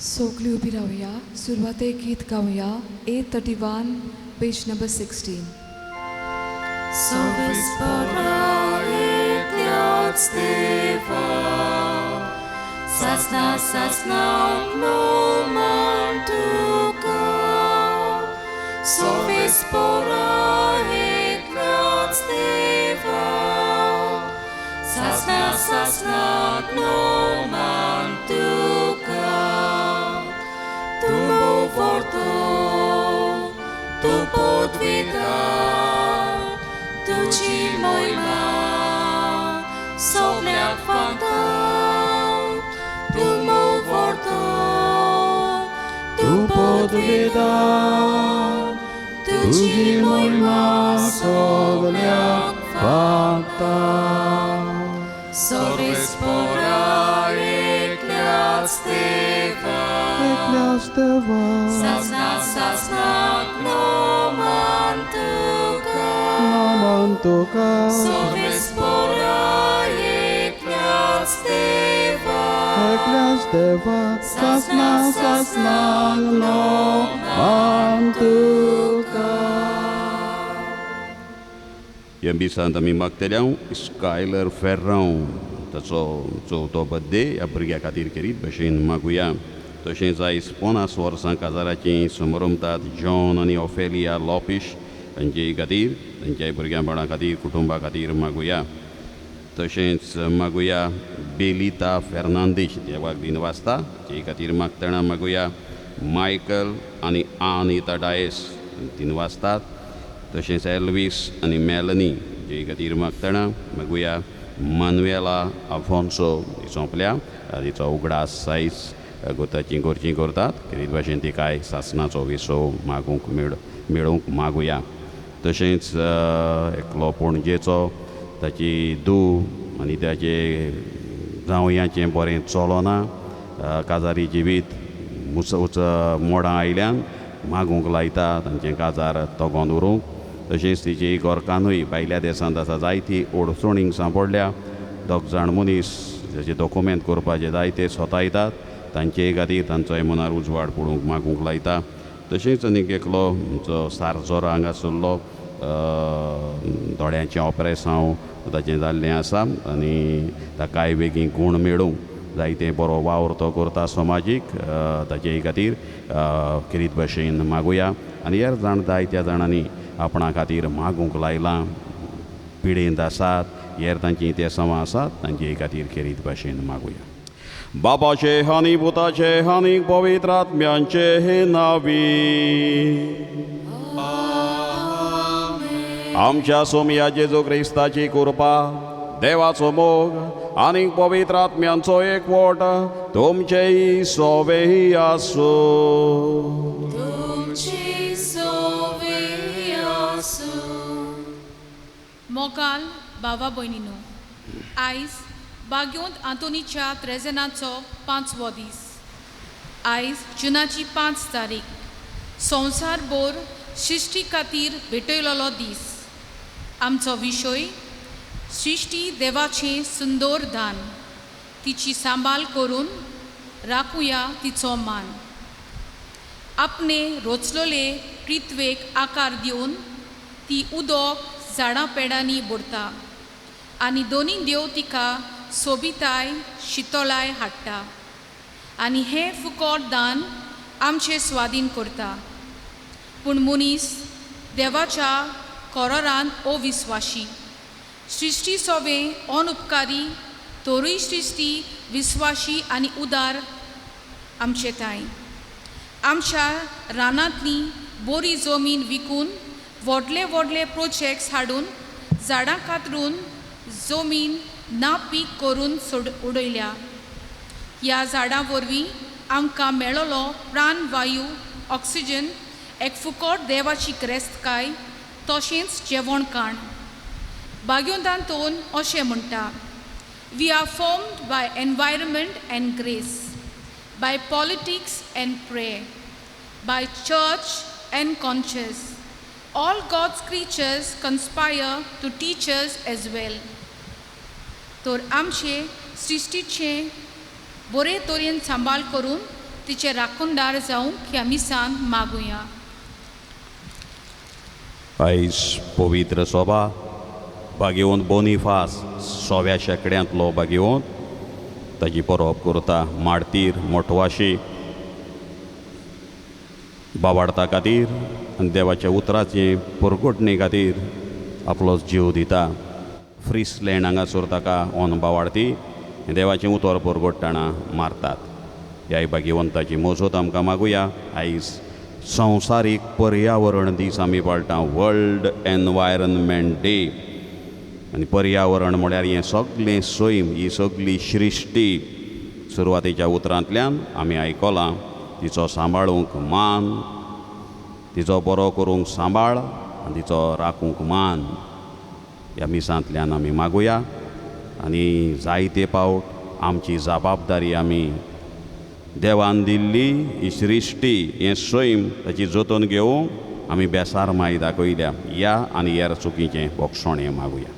सगळी उभी राहूया. सुरवातेक गीत गाऊया. 831, page number 16. Sowyspora Dewa, sasna no mantuka. Sowyspora Dewa, sasna no mantuka. Tumbo forto, tu podvida. Tuci moima, sogliak fanta, tu mo vorto, tu podvida. Tuci moima, sogliak fanta. Sowyspora ekliac Teva, sasna no mantuka. Sowyspora ekliac Teva, sasna no mantuka. Iambisa mi Magtelhão, Skyler Ferrão, so to bade, a briga katir querido, Bashin Maguia, Toshin Zais Pona, Swarsan Kazaratin, Sumurumtat, John and Ophelia Lopes, and Jay Katir, and Jay Burgambana Katir, Kutumba Katir Maguia, Toshin Maguia, Belita Fernandes, Yawak Dinvasta, Jay Katir Magtana Maguia, Michael and Anita Daes, Dinvasta. Tochin Elvis and Melanie, Jagatir Magtana, Maguia, Manuela Afonso, Isomplia, Adito Ugras Sais, Gota Chingortat, querido Agentikai, Sasna Soviso, Magunk Mirunk Maguia. Tochin Eclopon Jetso, Tachi Du, Manita J. Zaoyan Chemporin Solona, Kazari Jivit, Musa Moda Island, Magunk Laita, Tanchen Kazar Togonduru. तशेंच तिचे Igor कानूय भायल्या देशांत आसा जायती ओडचणींक सांपडल्या. दोग जाण मनीस जेचे डॉक्युमेंट करपाचे जायते स्वता येतात. तांचे खातीर तांचोय मनार उजवाड पडूंक मागूंक लायता. तशेंच आनीक एकलो जो सारजोरा हांगा आशिल्लो दोळ्यांचें ऑपरेशन ताचें जाल्लें आसा आनी ताकाय बेगीन गूण मेळूंक जायते बरो वावर तो करता समाजीक ताचे खातीर किरीत भशेन मागुया. आनी हेर जाण जायत्या जाणांनी आपणा खातीर मागूंक लायलां. पिडेंत आसात, हेर तांची ते सवां आसात, तांचे खातीर खेरीत भाशेन मागुया. बाबाचे हानी भुताचे हानी पवित्र आत्म्यांचे हे नावी आमच्या सोमया जेजू क्रिस्ताची कृपा, देवाचो मोग आनी पवित्र आत्म्यांचो एकवट तुमचेय सोबेही आसूं. मोगाल बाबा भयणीनो, आयज बाग्योंत आंतोनीच्या त्रेजनाचो 5वो दीस. आयज जुनाची 5 तारीख संवसारभर सृश्टी खातीर भेटयलोलो दीस. आमचो विशय सृश्टी देवाचें सुंदर दान. तिची सांबाळ करून राखुया तिचो मान. आपणे रोचलोले पृथ्वेक आकार दिवन ती उदक झाडां पेडांनी भरता आनी दोनी देव तिका सोबिताय शितोलाय हाडटा आनी हें फुकट दान आमचें स्वाधीन करता. पूण मनीस देवाच्या कोरारान अविस्वाशी. सृश्टी सोबें अनउपकारी, तोरूय सृश्टी विस्वाशी आनी उदार आमचे ताई. आमच्या रानांतली बरी जमीन विकून व्हडले व्हडले प्रोजेक्ट्स हाडून झाडां कातरून जमीन नापीक करून उडयल्या. ह्या झाडां वरवीं आमकां मेळ्ळलो प्राणवायू, ऑक्सिजन एक फुकट देवाची क्रेस्तकाय, तशेंच जेवणखाण. बाग्योंतांतोन अशें म्हणटा, we are formed by environment and grace, by politics and prayer, by church and conscious. All God's creatures conspire to teach us as well. तर आमचे सृश्टीचे बरे तरेन सांबाळ करून तिचे राखणदार जावंक ह्या मिसान मागुया. आयज पवित्र सभा भाग्यवंत बोनिफास 6व्या शेंकड्यांतलो भाग्यवंत ताची परब करता. माडतीर मोठवाशी बावाडता खातीर आनी देवाच्या उतराचे परगटणे खातीर आपलो जीव दिता. फ्रिसलँड हांगासर ताका बावाडती देवाचें उतर परगटतना मारतात. ह्या भाग्यवंताची मोजत आमकां मागुया. आयज संवसारीक पर्यावरण दीस आमी पाळटा, वर्ल्ड एनवायरनमेंट डे. आनी पर्यावरण म्हळ्यार हें सगळें सैम, ही सगळी सृश्टी सुरवातेच्या उतरांतल्यान आमी आयकलां. तिचो सांबाळूंक मान, तिचो बरो करूंक सांबाळ आनी तिचो राखूंक मान ह्या मिसांतल्यान आमी मागुया. आनी जायते फावट आमची जबाबदारी आमी देवान दिल्ली ही सृश्टी, हें सैम, ताची जतन घेवंक आमी बेसार माय दाखयल्या. या आनी हेर चुकीचें बोगसोणें मागुया.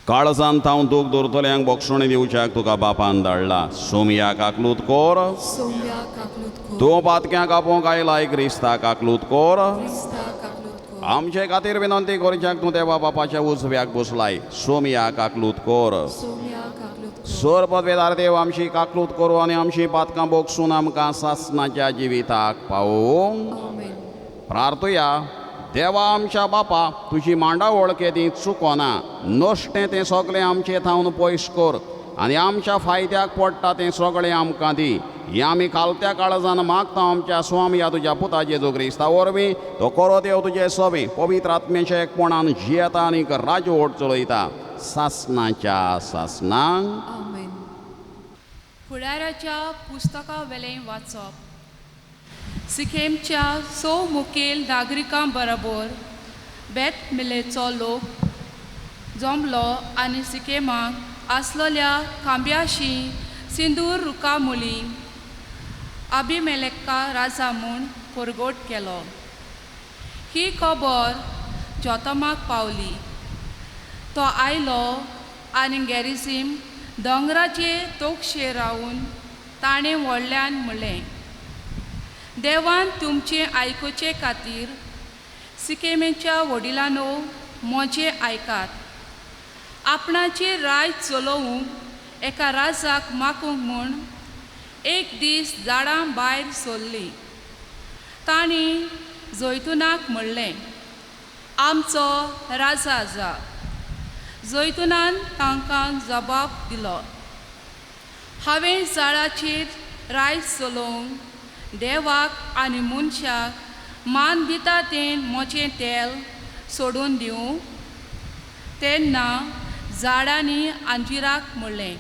काळजांत हांव दूख दवरतल्यांक बोगसोणें दिवच्याक तुका बापान धाडला. सोमयाक आकलूत कोर, सोम्याक आकलूत कोर, तूं पातक्यांक आपोवंक आयलाय, क्रिस्ताक आकलूत कोर. क्रिस्ताक आकलूत कोर, आमचे खातीर विनंती करच्याक तूं देवा बापाच्या उजव्याक बसलाय. सोमयाक आकलूत कोर. सोम्याक आकलूत कोर, सोर पदवेदार देव आमची काकलूत करूं आनी आमची पातकां बोगसून आमकां सासणाच्या जिविताक पावोवंक. आमेन. प्रार्थुया. देवा आमच्या बापा, तुजी मांडावळ केदी चुकोना. नश्टें तें सगळें आमचे थावन पयस कर आनी आमच्या फायद्याक पडटा तें सगळें आमकां दी. हें आमी खालत्या काळजान मागता आमच्या स्वामी ह्या तुज्या पुता जेजू क्रिस्ता वरवीं. तो करो देव तुजे सवे पवित्र आत्म्याच्या एकपणान जियेता आनीक राजवट चलयता सासणाच्या सासणांक. आमेन. फुडाराच्या पुस्तका वेलें वाचप. सिकेमच्या मुखेल नागरिकां बरोबर बेत मिलेचो लोक जमलो आनी सिकेमाक आसलेल्या खांब्याशी सिंदूर रुकामुली अभिमेलेका राजा म्हूण परगट केलो. ही खबर जोतमाक पावली. तो आयलो आनी गॅरिझीम दोंगराचे तोकशे रावन ताणें व्हडल्यान म्हणलें, देवान तुमचे आयकुचे खातीर सिकेमेच्या वडिलांनो म्हजें आयकात. आपणाचें राज चलोवंक एका राजाक मागूंक म्हूण एक दीस झाडां भायर सरलीं. तांणी जैतुनाक म्हणलें, आमचो राजा जा. जैतुनान तांकां जबाब दिलो, हांवें झाडाचेर राज चलोवंक देवाक आनी मनशाक मान दिता तें म्हजें तेल सोडून दिवं. तेन्ना झाडांनी अंजिराक म्हणलें,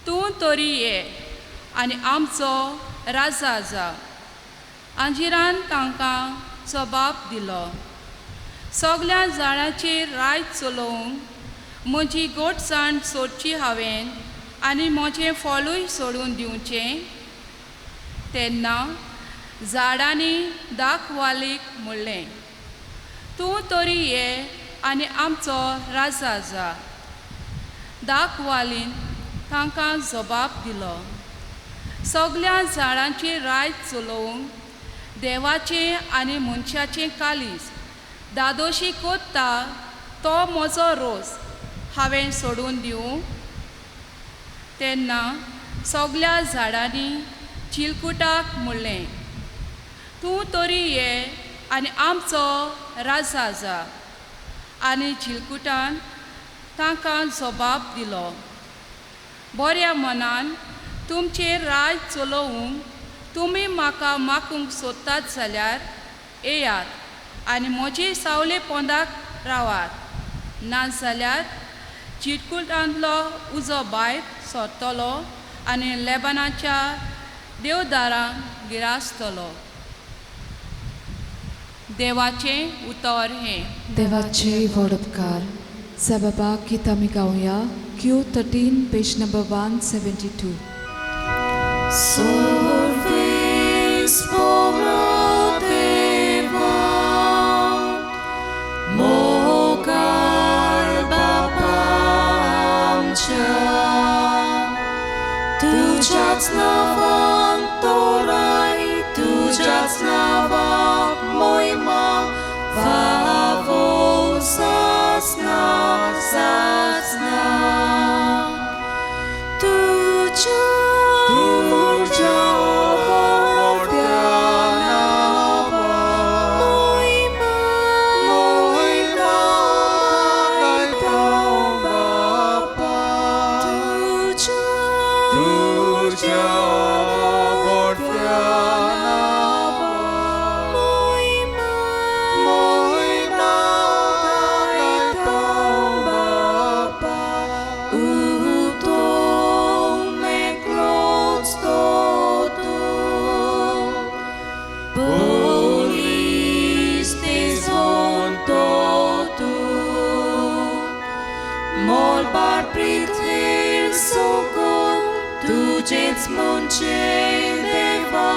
तूं तरी ये आनी आमचो राजा जा. अंजिरान तांकां जबाब दिलो, सगळ्या झाडांचेर राज चलोवंक म्हजी गोडसाण सोडची हांवें आनी म्हजें फळूय सोडून दिवचें. तेन्ना झाडांनी दाखवालीक म्हणलें, तूं तरी ये आनी आमचो राजा जा. दाखवालीन तांकां जबाब दिलो, सगळ्या झाडांचेर राज चलोवंक देवाचें आनी मनशाचें कालीस दादोशी कोत्ता तो म्हजो रोस हांवें सोडून दिवं. तेन्ना सगळ्या झाडांनी चिलकुटाक म्हणलें, तूं तरी ये आनी आमचो राजा जा. आनी चिलकुटान तांकां जबाब दिलो, बऱ्या मनान तुमचेर राज चलोवंक तुमी म्हाका मागूंक सोदतात जाल्यार येयात आनी म्हजे सावले पोंदाक रावात. नाजाल्यार चिलकुटांतलो उजो भायर सरतलो आनी लेबनाच्या देवदारांक गिरासतलो. देवाचें उतर हें. देवाचे व्हड उपकार. सबाबाक गीत आमी गावया. Q13 page number 172. Surface por Deva, Mogar Bapa Amcha, Tujac na Vantor तुझेच मुंचे देवा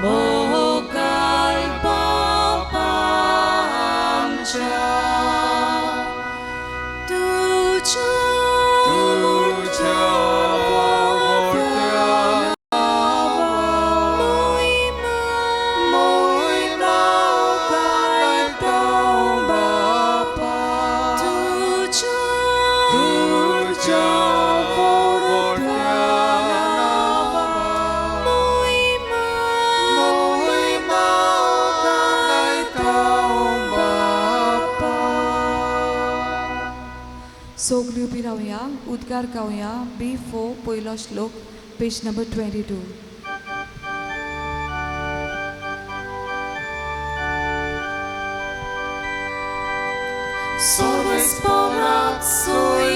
मोगाल पापांच्या तुझ्या सोगली उभी रावया उद्गार गावया B4 पयलो श्लोक page number 22. Sorbes porak, soy,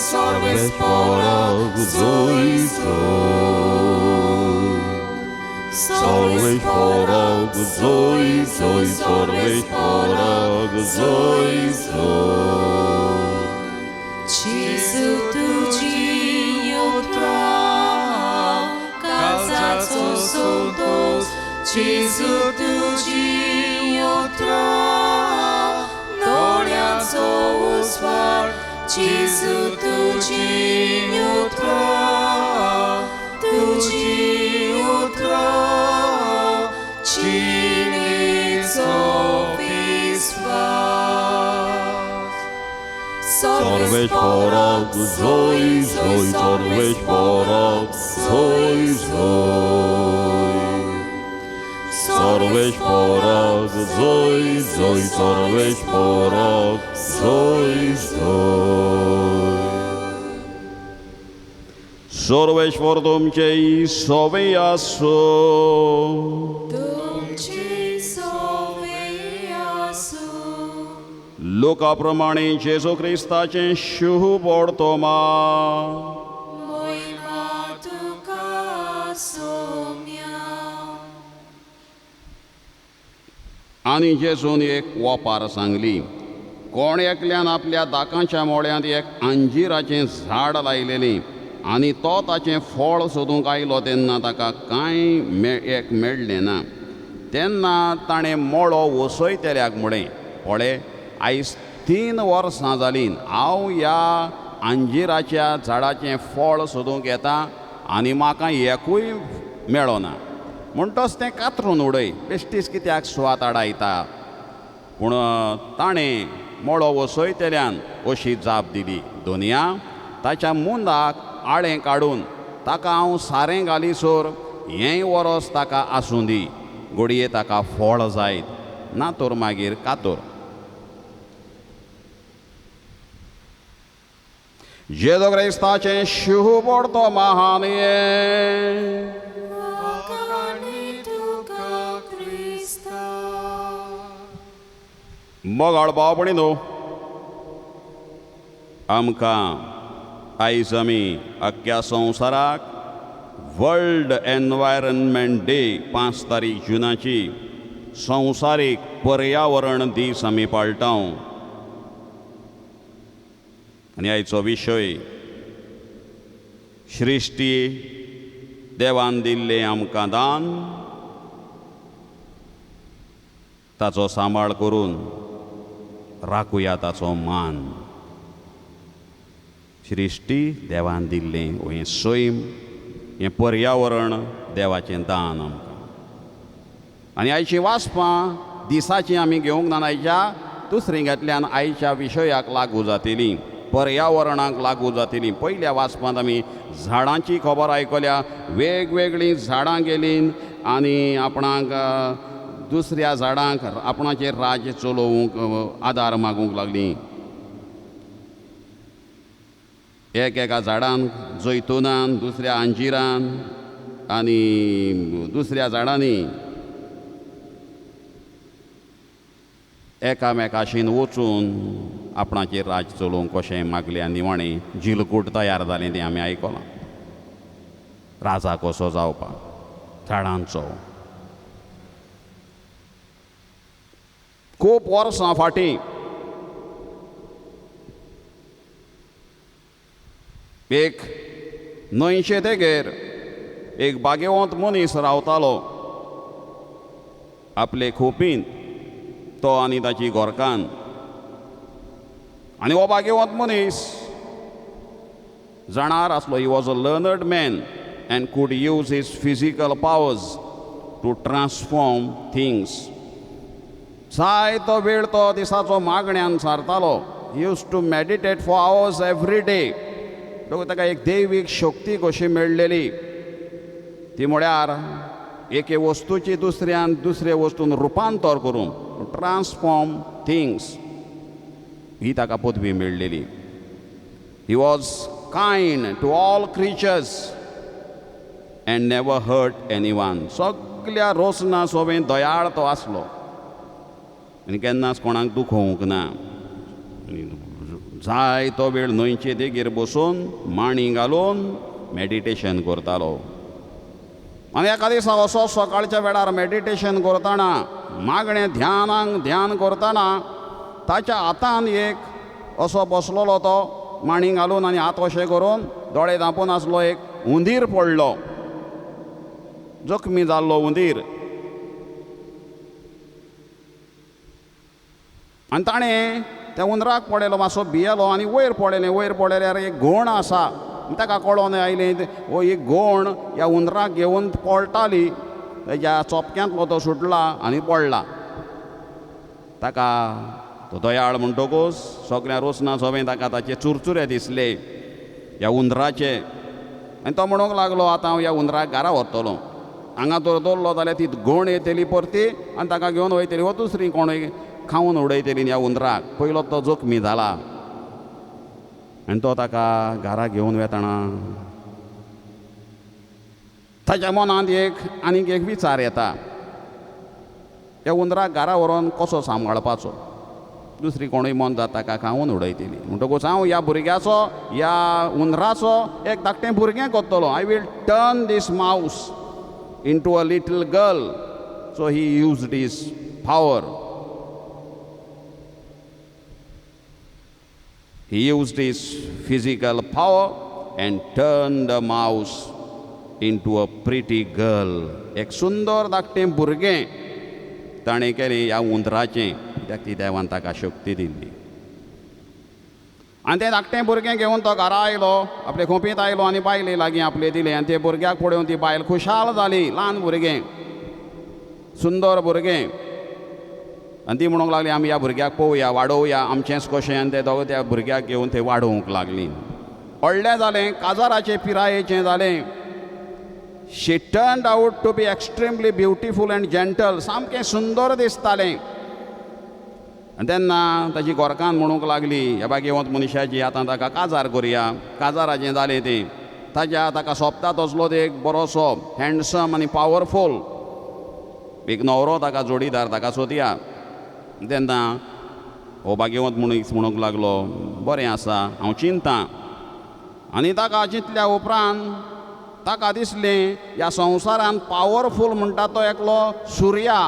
sorbes porak, soy. Sorbes porak, soy, sorbes porak, soy. Cisu tuci jutro, kazaco sotos, Cisu tuci jutro, doliaco usvar, Cisu tuci jutro, cinico visvas. Sorbes porak, soy, sorbes porak, soy. Sorbes porak, soy, sorbes porak, soy. Sorbes por domcei soveaso. लोकाप्रमाणे जेजू क्रिस्ताचे शुभ पडतोमा आनी जेजून एक वपार सांगली. कोण एकल्यान आपल्या दाकांच्या मोळ्यांत एक अंजिराचें झाड लायलेलें आनी तो ताचें फळ सोदूंक आयलो तेन्ना ताका कांय मेळ्ळें ना. तेन्ना ताणें मोळो वसयतल्याक म्हळें, पळय आयज 3 वर्सां जालीं हांव ह्या अंजिराच्या झाडाचें फळ सोदूंक येता आनी म्हाका एकूय मेळना. म्हणटच तें कातरून उडय, बेश्टीच कित्याक सुवात आडायता. पूण ताणें मोळो वसयतल्यान अशी जाप दिली, दोनया ताच्या मुंडाक आळें काडून ताका हांव सारें घालीसर हेंय वरोस ताका आसूं दी, घडये ताका फळ जायत ना तर मागीर कातर. जेजू क्रिस्ताचें शुभ पडतो महान मोगाळ भाव न्हू. आमकां आयज आमी अख्ख्या संवसाराक वर्ल्ड एनवायरनमेंट डे 5 तारीख जुनाची संवसारीक पर्यावरण दीस आमी पाळटाव. आनी आयचो विशय सृश्टी देवान दिल्लें आमकां दान, ताचो सांबाळ करून राखुया ताचो मान. सृश्टी देवान दिल्लें हें सैम, हें पर्यावरण देवाचें दान आमकां. आनी आयचीं वाचपां दिसाचीं आमी घेवंक ना, आयच्या दुसरींतल्यान आयच्या विशयाक लागू जातलीं, पर्यावरणाक लागू जातलीं. पयल्या वाचपांत आमी झाडांची खबर आयकल्या. वेगवेगळीं झाडां गेलीं आनी आपणाक दुसऱ्या झाडांक आपणाचेर राज्य चलोवंक आदार मागूंक लागलीं. एका झाडान जैतुनान, दुसऱ्या अंजिरान, आनी दुसऱ्या झाडांनी एकामेकाशीन वचून आपणाचेर राज चलोवंक कशें मागलें आनी निमाणें जिलकूट तयार जालें तें आमी आयकलां. राजा कसो जावपाक झाडांचो. खूब वर्सां फाटीं एक न्हंयचे देगेर एक बागेवंत मनीस रावतालो. आपले खोपीन तो आनी ताची घोरकान. आनी हो बागेवंत मनीस जाणार आसलो. He was a learned man and could use his physical powers to transform things. जायतो वेळ तो दिसाचो मागण्यांत सारतालो. He used to meditate for hours every day. ताका एक दैवीक शक्ती कशी मेळलेली ती म्हळ्यार एके वस्तूची दुसरे वस्तून रुपांतर करून ट्रान्सफॉर्म थिंग्स ही ताका पदवी मेळलेली. He was kind to all creatures and never hurt anyone. सगळ्या रोसना सोबें दयाळ तो आसलो आनी केन्नाच कोणाक दुखोवंक ना. जायतो वेळ न्हंयचे देगेर बसून मांडी घालून मेडिटेशन करतालो. आनी एका दिसा असो सकाळच्या वेळार मेडिटेशन करतना मागणें ध्यान करतना ताच्या हातान एक असो बसलोलो तो मांडी घालून आनी हात अशें करून दोळे धांपून आसलो एक हुंदीर पडलो. जखमी जाल्लो हुंदीर. आनी ताणें त्या हुंदराक पळयलो मातसो भियेलो आनी वयर पळयल्यार एक घोण आसा. ताका कळोन आयलें हो एक घोण ह्या हुंदराक घेवन पळटाली. तेज्या चोपक्यांतलो तो सुटला आनी पडला. ताका तो दयाळ म्हणटकूच सगळ्या रोसना सोबें ताका ताचे चुरचुरे दिसले ह्या हुंदराचे. आनी तो म्हणूंक लागलो आतां हांव ह्या हुंदराक घरा व्हरतलो. हांगा तर दवरलो जाल्यार ती घोण येतली परती आनी ताका घेवन वयतली. वो दुसरी कोण खावन उडयतली ह्या हुंदराक. पयलो तो जखमी जाला आनी तो ताका घरा घेवन वेताना ताच्या मनांत आनीक एक विचार येता. ह्या हुंदराक घरा व्हरोन कसो सांबाळपाचो. दुसरी कोणूय मन जाता ताका खावन उडयतली. म्हणटकूच हांव ह्या भुरग्याचो ह्या हुंदराचो एक धाकटें भुरगें करतलो. आय वील टर्न दीस मावस into a little girl. So he used his power. He used his physical power and turned the mouse into a pretty girl. एक सुंदर धाकटें भुरगें ताणें केलें ह्या हुंदराचें. कित्याक ती देवान ताका शक्ती दिल्ली. आनी तें धाकटें भुरगें घेवन तो घरा आयलो. आपले खोपींत आयलो आनी बायले लागीं आपले दिले. आनी ते भुरग्याक पळोवन ती बायल खुशाल जाली. ल्हान भुरगें सुंदर भुरगें. आनी ती म्हणूंक लागली आमी ह्या भुरग्याक पळोवया वाडोवया आमचेंच कशें. आनी ते दोगां त्या भुरग्याक घेवन थंय वाडोवंक लागलीं. व्हडलें जालें काजाराचे पिरायेचें जालें. She turned out to be extremely beautiful and gentle. सामकें सुंदर दिसतालें. आनी तेन्ना ताची घोरकान म्हणूंक लागली ह्या बागेवंत मनशाची आतां ताका काजार करुया. काजाराचें जालें तें. ताका सोबता तसलो एक बरोसो हँडसम आनी पावरफूल एक न्हवरो ताका जोडीदार ताका सोदया. तेन्ना हो बागेवंत मनीस म्हणूंक लागलो बरें आसा हांव चिंतां. आनी ताका चिंतल्या उपरांत ताका दिसलें ह्या संवसारांत पावरफूल म्हणटा तो एकलो सुर्या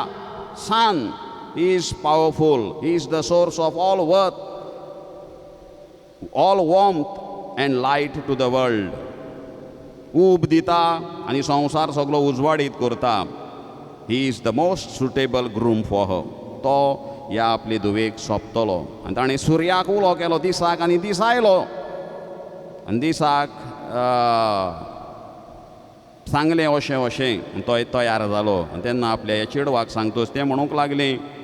सन. He is powerful. He is the source of all worth, all warmth and light to the world. ऊब दिता आनी संवसार सगळो उजवाडीत करता. He is the most suitable groom for her. तो ह्या आपली धुवेक सोंपतलो. आनी ताणें सुर्याक उलो केलो दिसाक आनी दीस आयलो. आनी दिसाक सांगलें अशें तो तयार जालो. आनी तेन्ना आपल्या चेडवाक सांगतोच तें म्हणूंक लागलें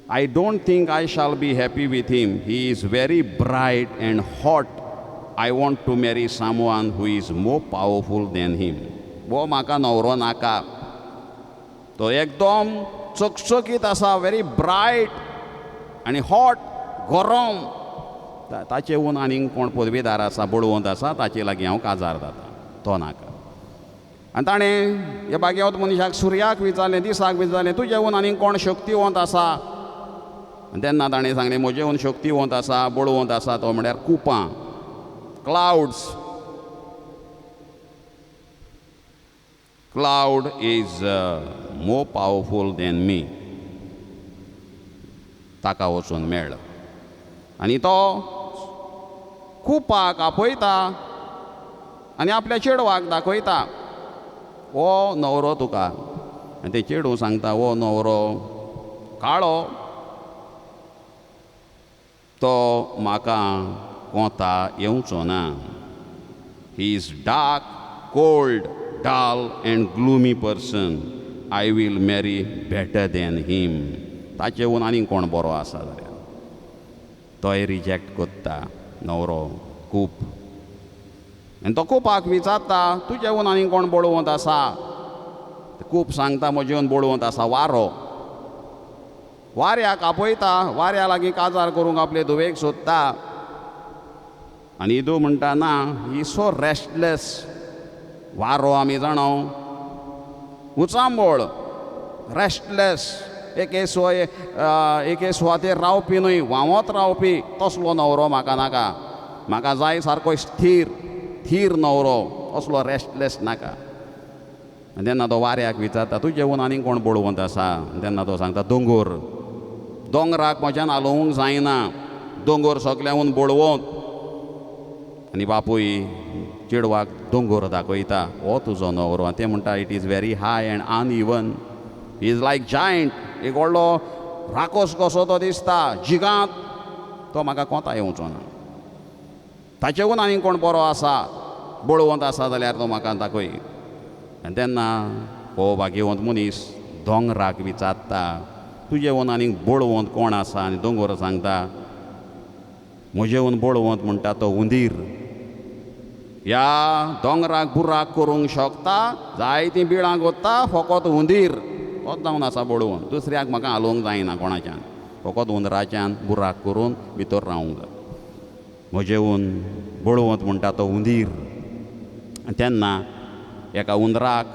I don't think I shall be happy with him. He is very bright and hot. I want to marry someone who is more powerful than him. वो म्हाका न्हवरो नाका. तो एकदम चकचकीत आसा. व्हेरी ब्रायट आनी हॉट गरम. ताचेहून आनीक कोण पदवीदार आसा बडवंत आसा ताचे लागीं हांव काजार जाता. तो नाका. आनी ताणें हे बागेवंत मनशाक सुर्याक विचारलें, दिसाक विचारलें, तुजे हून आनीक कोण शक्तिवंत आसा? आनी तेन्ना ताणें सांगलें, म्हजे हून शक्तिवंत आसा, बळवंत आसा तो म्हळ्यार कुपां, clouds. Cloud is more powerful than me. ताका वचून मेळ्ळो आनी तो कुपाक आपयता आनी आपल्या चेडवाक दाखयता, हो न्हवरो तुका. आनी ते चेडूं सांगता, हो न्हवरो काळो, तो म्हाका कोंता येवचो ना. He is dark, cold, dull and gloomy person. I will marry better than him. ताचे हून आनीक कोण बरो आसा जाल्यार तोय रिजेक्ट कोत्ता न्हवरो खूब. आनी तो कुपाक विचारता, तुजे हून आनीक कोण बळवंत आसा? खूब सांगता, म्हजे हून बळवंत आसा वारो. वाऱ्याक आपयता, वाऱ्या लागीं काजार करूंक आपले धुवेक सोदता. आनी इदू म्हणटा, ना, ही सो रेस्टलेस. वारो आमी जाणो उचांबळ, रेस्टलेस, एके सुवातेर रावपी न्हय, व्हांवत रावपी, तसलो न्हवरो म्हाका नाका. म्हाका जाय सारको थीर न्हवरो, असलो रेस्टलेस नाका. आनी तेन्ना तो वाऱ्याक विचारता, तुजे हून आनीक कोण बळवंत आसा? तेन्ना तो सांगता, दोंगराक म्हज्यान हालोवंक जायना, दोंगर सगल्याहून बळवंत. आनी बापूय चेडवाक दोंगर दाखयता, हो तुजो न्हवरो. आनी ते म्हणटा, it is very high end uneven. He is like giant. एक व्हडलो राकोस कसो तो दिसता, जिगांत. तो म्हाका कोंता येवचो ना. ताचे हून आनीक कोण बरो आसा, बळवंत आसा जाल्यार तो म्हाका दाखय. आनी तेन्ना हो भाग्यवंत मनीस दोंगराक विचारता, तुजे हून आनीक बळवंत कोण आसा? आनी दोंगर सांगता, म्हजे हून बळवंत म्हणटा तो हुंदीर. ह्या दोंगराक बुराक करूंक शकता, जायतीं बिळां गोत्ता, फकत हुंदीर तोच जावन आसा बळवंत. दुसऱ्याक म्हाका हालोवंक जायना कोणाच्यान, फकत हुंदराच्यान बुराक करून भितर रावंक जाय. म्हजे हून बळवंत म्हणटा तो हुंदीर. तेन्ना एका हुंदराक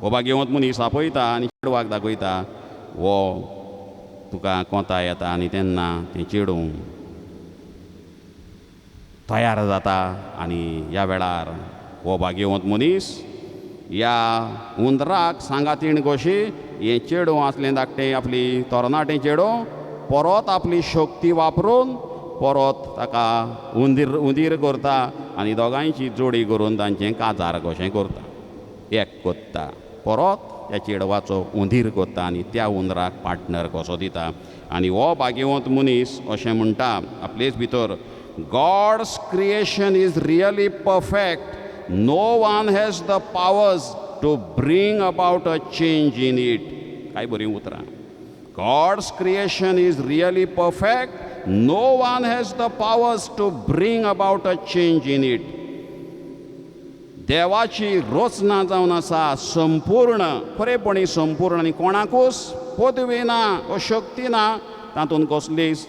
हो भाग्यवंत मनीस आपयता आनी चेडवाक दाखयता, हो तुका कोंता येता. आनी तेन्ना तें चेडूं तयार जाता. आनी ह्या वेळार हो भाग्यवंत मनीस ह्या हुंदराक सांगातीण कशी हें चेडूं आसलें धाकटें, आपली तरणाटें चेडूं, परत आपली शक्ती वापरून परत ताका हुंदीर करता. आनी दोगांयची जोडी करून तांचें काजार कशें करता, एक कोत्ता. परत त्या चेडवाचो हुंदीर कोत्ता आनी त्या हुंदराक पार्टनर कसो दिता. आनी हो भाग्यवंत मनीस अशें म्हणटा आपलेच भितर, God's creation is really perfect. No one has the powers to bring about a change in it. काय बरी उतरां. God's creation is really perfect. No one has the powers to bring about a change in it. देवाची रचना जावन आसा संपूर्ण, खरेपणी संपूर्ण. आनी कोणाकूच पदवी ना वा शक्ती ना तातूंत कसलीच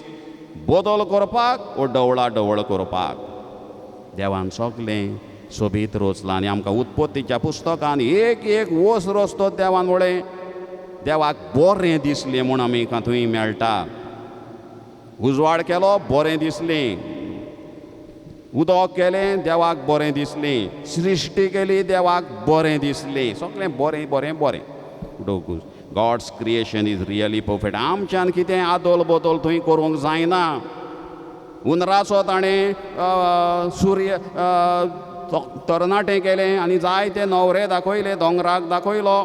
बदल करपाक वा ढवळाढवळ करपाक. देवान सगलें सोबीत रचलां. आनी आमकां उत्पत्तीच्या पुस्तकान एक वस रचतो देवान वळें. देवाक बरें दिसलें म्हूण आमी थंय मेळटा. उजवाड केलो, बरें दिसलें. उदक केलें, देवाक बरें दिसलें. सृश्टी केली, देवाक बरें दिसलें. सगलें बरें बरें बरें. God's creation is really perfect. आमच्यान कितें आदल बदल थंय करूंक जायना. हुंदराचो ताणें तरणाटें केलें आनी जायते न्हवरे दाखयले. दोंगराक दाखयलो,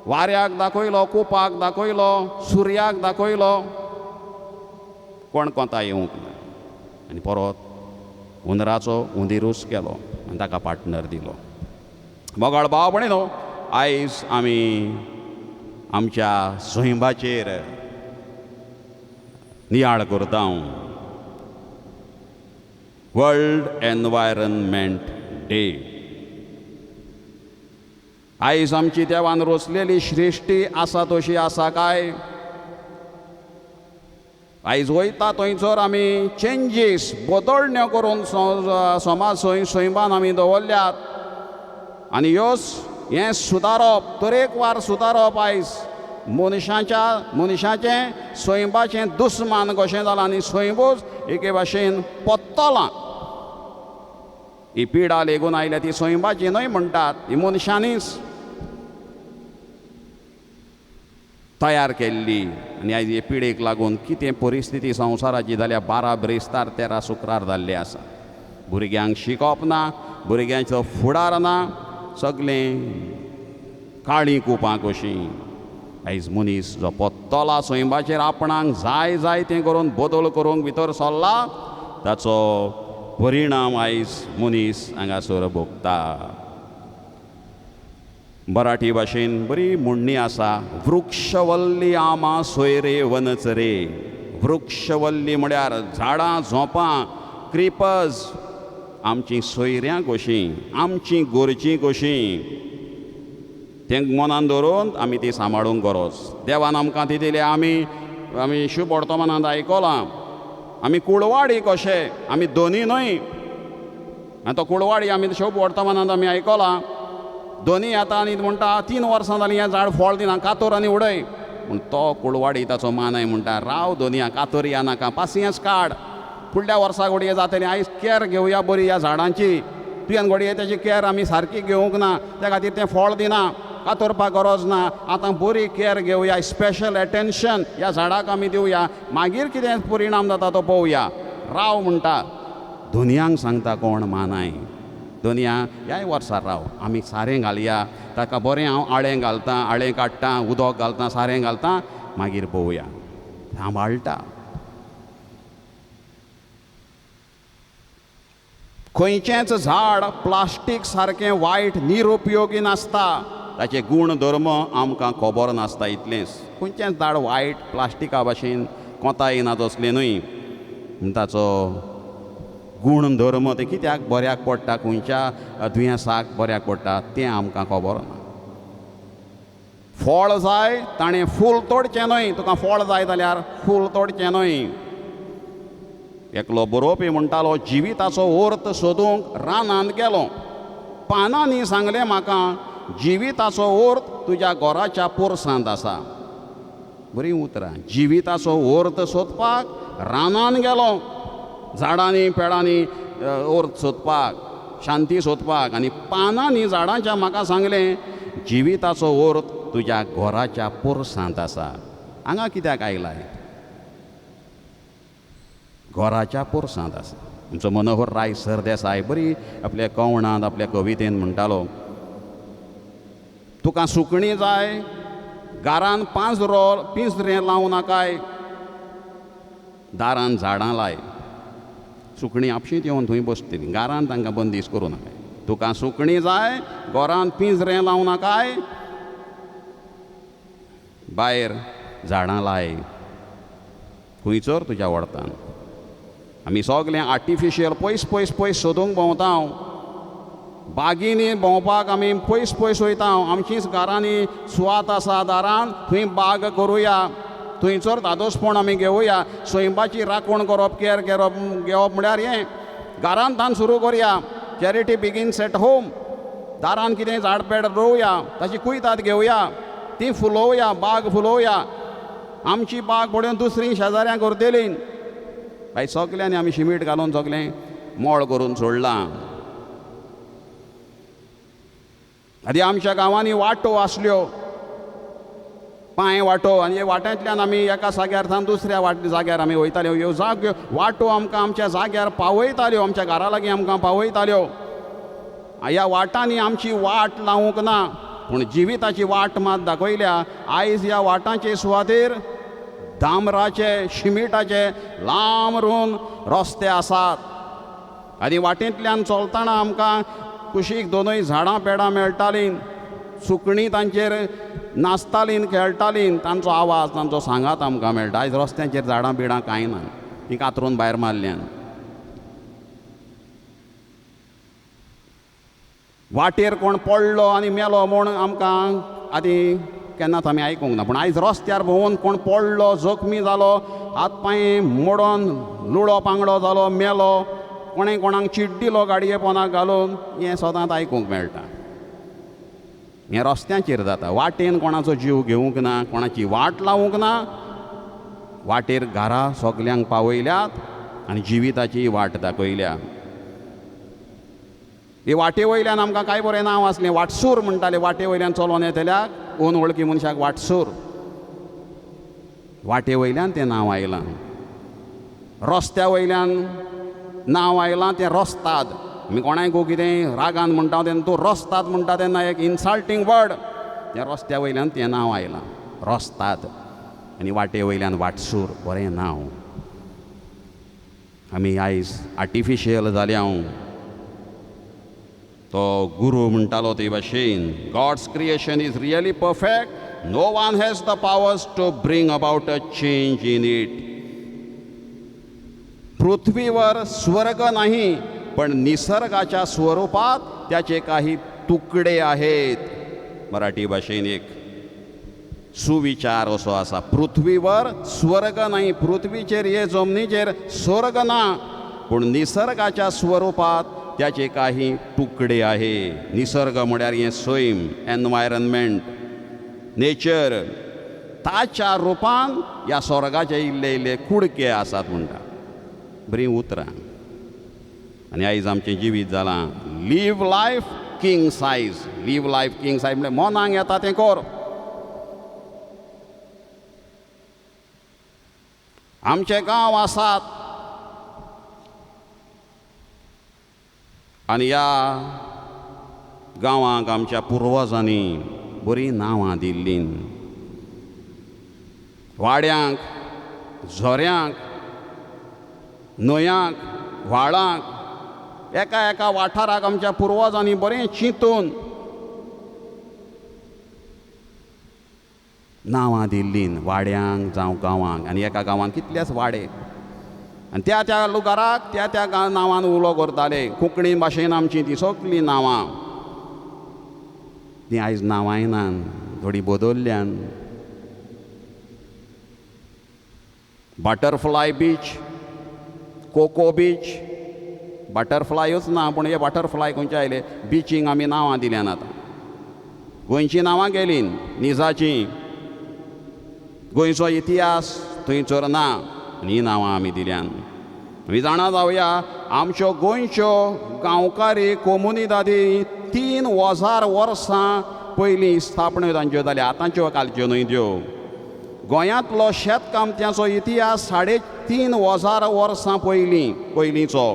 वाऱ्याक दाखयलो, कुपाक दाखयलो, सुर्याक दाखयलो. कोण कोंता येवंक ना. आनी परत हुंदराचो हुंदीरूच केलो आनी ताका पार्टनर दिलो. मोगाळ भाव भयणीनो, आयज आमी आमच्या सैमाचेर नियाळ करता. World environment day. आयज आमची देवान रचलेली सृश्टी आसा तशी आसा काय? आयज वयता थंयसर आमी चेंजीस, बदलण्यो करून समाज सैमान आमी दवरल्यात. आनी हें सुदारप तरेकवार सुदारप आयज मनशाचें स्वयंपाचें दुस्मान कशें जालां आनी स्वयंपूच एके भाशेन पत्तलां. ही पिडा लेगून आयल्या ती स्वयंपाची न्हय म्हणटात, ही मनशांनीच तयार केल्ली. आनी आयज हे पिडेक लागून कितें परिस्थिती संवसाराची जाल्या 12 ब्रेस्तार 13 शुक्रार जाल्ले आसा. भुरग्यांक शिकप ना, भुरग्यांचो फुडार ना, सगळें काळी कुपां कशीं. आयज मनीस जो पत्तला स्वयंपाचेर आपणाक जाय तें करून बदल करूंक भितर सरला, ताचो परिणाम आयज मनीस हांगासर भोगता. मराठी भाशेन बरी म्हणणी आसा, वृक्षवल्ली आमा सोयरे वनचरे. वृक्षवल्ली म्हळ्यार झाडां झोंपां क्रिपर्स आमचीं सोयऱ्यां कशीं, आमचीं गोरचीं कशीं, तेंक मनान धरून आमी ती सांबाळूंक गरज. देवान आमकां ती दिली. आमी शुभ वर्तमानांत आयकलां, आमी कुळवाडी कशे, आमी दोनी न्हय. आनी तो कुळवाडी आमी शुभ वर्तमानांत आमी आयकलां, दोनी येता आनी म्हणटा 3 वर्सां जालीं हें झाड फळ दिना, कातोर आनी उडय. पूण तो कुळवाडी ताचो मानाय म्हणटा, राव दोनया, कातोर या नाका, पासियेंस काड, फुडल्या वर्सा घडये जातली. आयज कॅर घेवया बरी ह्या झाडांची, तुवें घडये तेजी कॅर आमी सारकी घेवंक ना, त्या खातीर तें फळ दिना, कातोरपाक गरज ना. आतां बरी कॅर घेवया, स्पेशल एटेन्शन ह्या झाडाक आमी दिवया, मागीर कितें परिणाम जाता तो पळोवया. राव म्हणटा. दोनयांक सांगता कोण मानाय, दोनया ह्याय वर्सा राव, आमी सारें घालया, ताका बरें हांव आळें घालतां, आळें काडटां, उदक घालतां, सारें घालतां, मागीर पळोवया. सांबाळटा. खंयचेंच झाड प्लास्टीक सारकें वायट निरुपयोगी नासता, ताचे गुणधर्म आमकां खबर नासता इतलेंच. खंयचेंच झाड वायट प्लास्टिका भाशेन कोंता येना तसलें न्हय. ताचो गुणधर्म ते कित्याक बऱ्याक पडटा, खंयच्या दुयेंसाक बऱ्याक पडटा तें आमकां खबर ना. फळ जाय ताणें फूल तोडचें न्हय, तुका फळ जाय जाल्यार फूल तोडचें न्हय. एकलो बरोवपी म्हणटालो, जिविताचो अर्थ सोदूंक रानांत गेलो, पानांनी सांगलें म्हाका जिविताचो अर्थ तुज्या घराच्या पोरसांत आसा. बरीं उतरां. जिविताचो अर्थ सोदपाक रानांत गेलो, झाडांनी पेडांनी अर्थ सोदपाक, शांती सोदपाक, आनी पानांनी झाडांच्या म्हाका सांगलें जिविताचो अर्थ तुज्या घराच्या पोरसांत आसा. हांगा कित्याक आयलाय? घराच्या पोरसांत आसा. आमचो मनोहर राय सरदेसाय बरी आपल्या कवणांत आपल्या कवितेन म्हणटालो, तुका सुकणीं जाय, घरान पिंजरें लावं नाकाय, दारान झाडां लाय. सुकणीं आपशींच येवन थंय बसतलीं, घरान तांकां बंदीश करूं नाकाय. तुका सुकणीं जाय, घरान पिंजरें लावं नाकाय, भायर झाडां लाय, खंयसर तुज्या वडतान. आमी सगळें आर्टिफिशियल पयस सोदूंक भोंवता. बागींनी भोंवपाक आमी पयस वयता. आमचींच घरांनी सुवात आसा दारान, थंय बाग करुया, थंयसर धादोसपण आमी घेवया. स्वयंपाची राखण करप, कॅर घेवप म्हळ्यार हें घरांत तान सुरू करया. Charity begins at home. दारान कितें झाडपेड रोवया, ताची कुयदाद घेवया, ती फुलोवया, बाग फुलोवया. आमची बाग पळोवन दुसरीं शेजाऱ्यांक करतलीं. आयज सगल्यांनी आमी शिमीट घालून सगलें मोळ करून सोडलां. आदी आमच्या गांवांनी वाटो आसल्यो, पांय वाटो, आनी हे वाट्यांतल्यान आमी एका जाग्यार सावन दुसऱ्या जाग्यार आमी वयताल्यो. ह्यो जाग्यो वाटो आमकां आमच्या जाग्यार पावयताल्यो, आमच्या घरा लागीं आमकां पावयताल्यो. ह्या वाटांनी आमची वाट लावूंक ना, पूण जिविताची वाट मात दाखयल्या. आयज ह्या वाटांचे सुवातेर डांबराचे, शिमिटाचे लांबरून रस्ते आसात. आनी वाटेंतल्यान चलतना आमकां कुशीक दोनूय झाडां पेडां मेळटालीं. सुकणीं तांचेर नाचतालीं, खेळटालीं, तांचो आवाज, तांचो सांगात आमकां मेळटा. आयज रस्त्यांचेर झाडां बिडां कांय ना, तीं कातरून भायर मारल्यान. वाटेर कोण पडलो आनी मेलो म्हूण आमकां आदी केन्नाच आमी आयकूंक ना. पूण आयज रस्त्यार भोंवून कोण पडलो, जखमी जालो, हात पांय मोडोन लुळो पांगडो जालो, मेलो, कोणें कोणाक चीट दिलो गाडये पोंदाक घालून, हें सदांच आयकूंक मेळटा. हें रस्त्यांचेर जाता. वाटेन कोणाचो जीव घेवंक ना, कोणाची वाट लावूंक ना. वाटेर घरां सगल्यांक पावयल्यात आनी जिविताची वाट दाखयल्या. हे वाटे वयल्यान आमकां काय बरें नांव आसलें, वाटसूर म्हणटाले. वाटे वयल्यान चलोन येतल्याक ओन वळखी मनशाक वाटसूर. वाटे वयल्यान तें नांव आयलां. रस्त्या वयल्यान नांव आयलां तें रोस्ताद. आमी कोणाय कितें रागान म्हणटा तेन्ना तूं रोस्ताद म्हणटा तेन्ना एक इन्सल्टींग वर्ड. त्या रस्त्या वयल्यान तें नांव आयलां, रोस्ताद. आनी वाटे वयल्यान वाटसूर, बरें नांव. आमी आयज आर्टिफिशियल जाल्या. तो गुरू म्हणटालो ते भाशेन, God's creation is really perfect. No one has the powers to bring about a change in it. पृथ्वीवर स्वर्ग नाही, पण निसर्गाच्या स्वरूपात त्याचे काही तुकडे आहेत. मराठी भाशेन एक सुविचार असो आसा. पृथ्वीवर स्वर्ग नाही, पृथ्वीचेर हे जमनीचेर स्वर्ग ना, पूण निसर्गाच्या स्वरूपात त्याचे काही तुकडे आहे. निसर्ग म्हळ्यार हें सैम, एनवायरनमेंट, नेचर. ताच्या रुपान ह्या स्वर्गाचे इल्ले इल्ले कुडके आसात म्हणटा. बरीं उतरां. आनी आयज आमचें जिवीत जालां leave life king size. Leave life king size म्हळ्यार मनाक येता तें कर. आमचे गांव आसात आनी ह्या गांवांक आमच्या पुर्वजांनी बरीं नांवां दिल्लीं. वाड्यांक, झऱ्यांक, न्हंयांक, व्हाळांक, एका एका वाठाराक आमच्या पुर्वजांनी बरें चिंतून नांवां दिल्लीं. वाड्यांक जावं गांवांक. आनी एका गांवांत कितलेच वाडे. आनी त्या त्या लुगाराक त्या त्या नांवान उलो करताले. कोंकणी भाशेन आमची ती सगळीं नांवां. तीं आयज नांवांय नान, थोडीं बदल्ल्यान. Butterfly beach, coco beach. बटरफ्लायूच ना, पूण हे बटरफ्लाय खंयचे आयले. बिचींक आमी नांवां दिल्यान आतां. गोंयचीं नांवां गेलीं निजाचीं. गोंयचो इतिहास थंयसर ना, आनी हीं नांवां आमी दिल्यान. आमी जाणा जावया, आमच्यो गोंयच्यो गांवकारी कोमुनिदादी 3000 वर्सां पयलीं स्थापण्यो तांच्यो जाल्या. आतांच्यो कालच्यो न्हय त्यो. गोंयांतलो शेतकामत्याचो इतिहास 3500 वर्सां पयलींचो.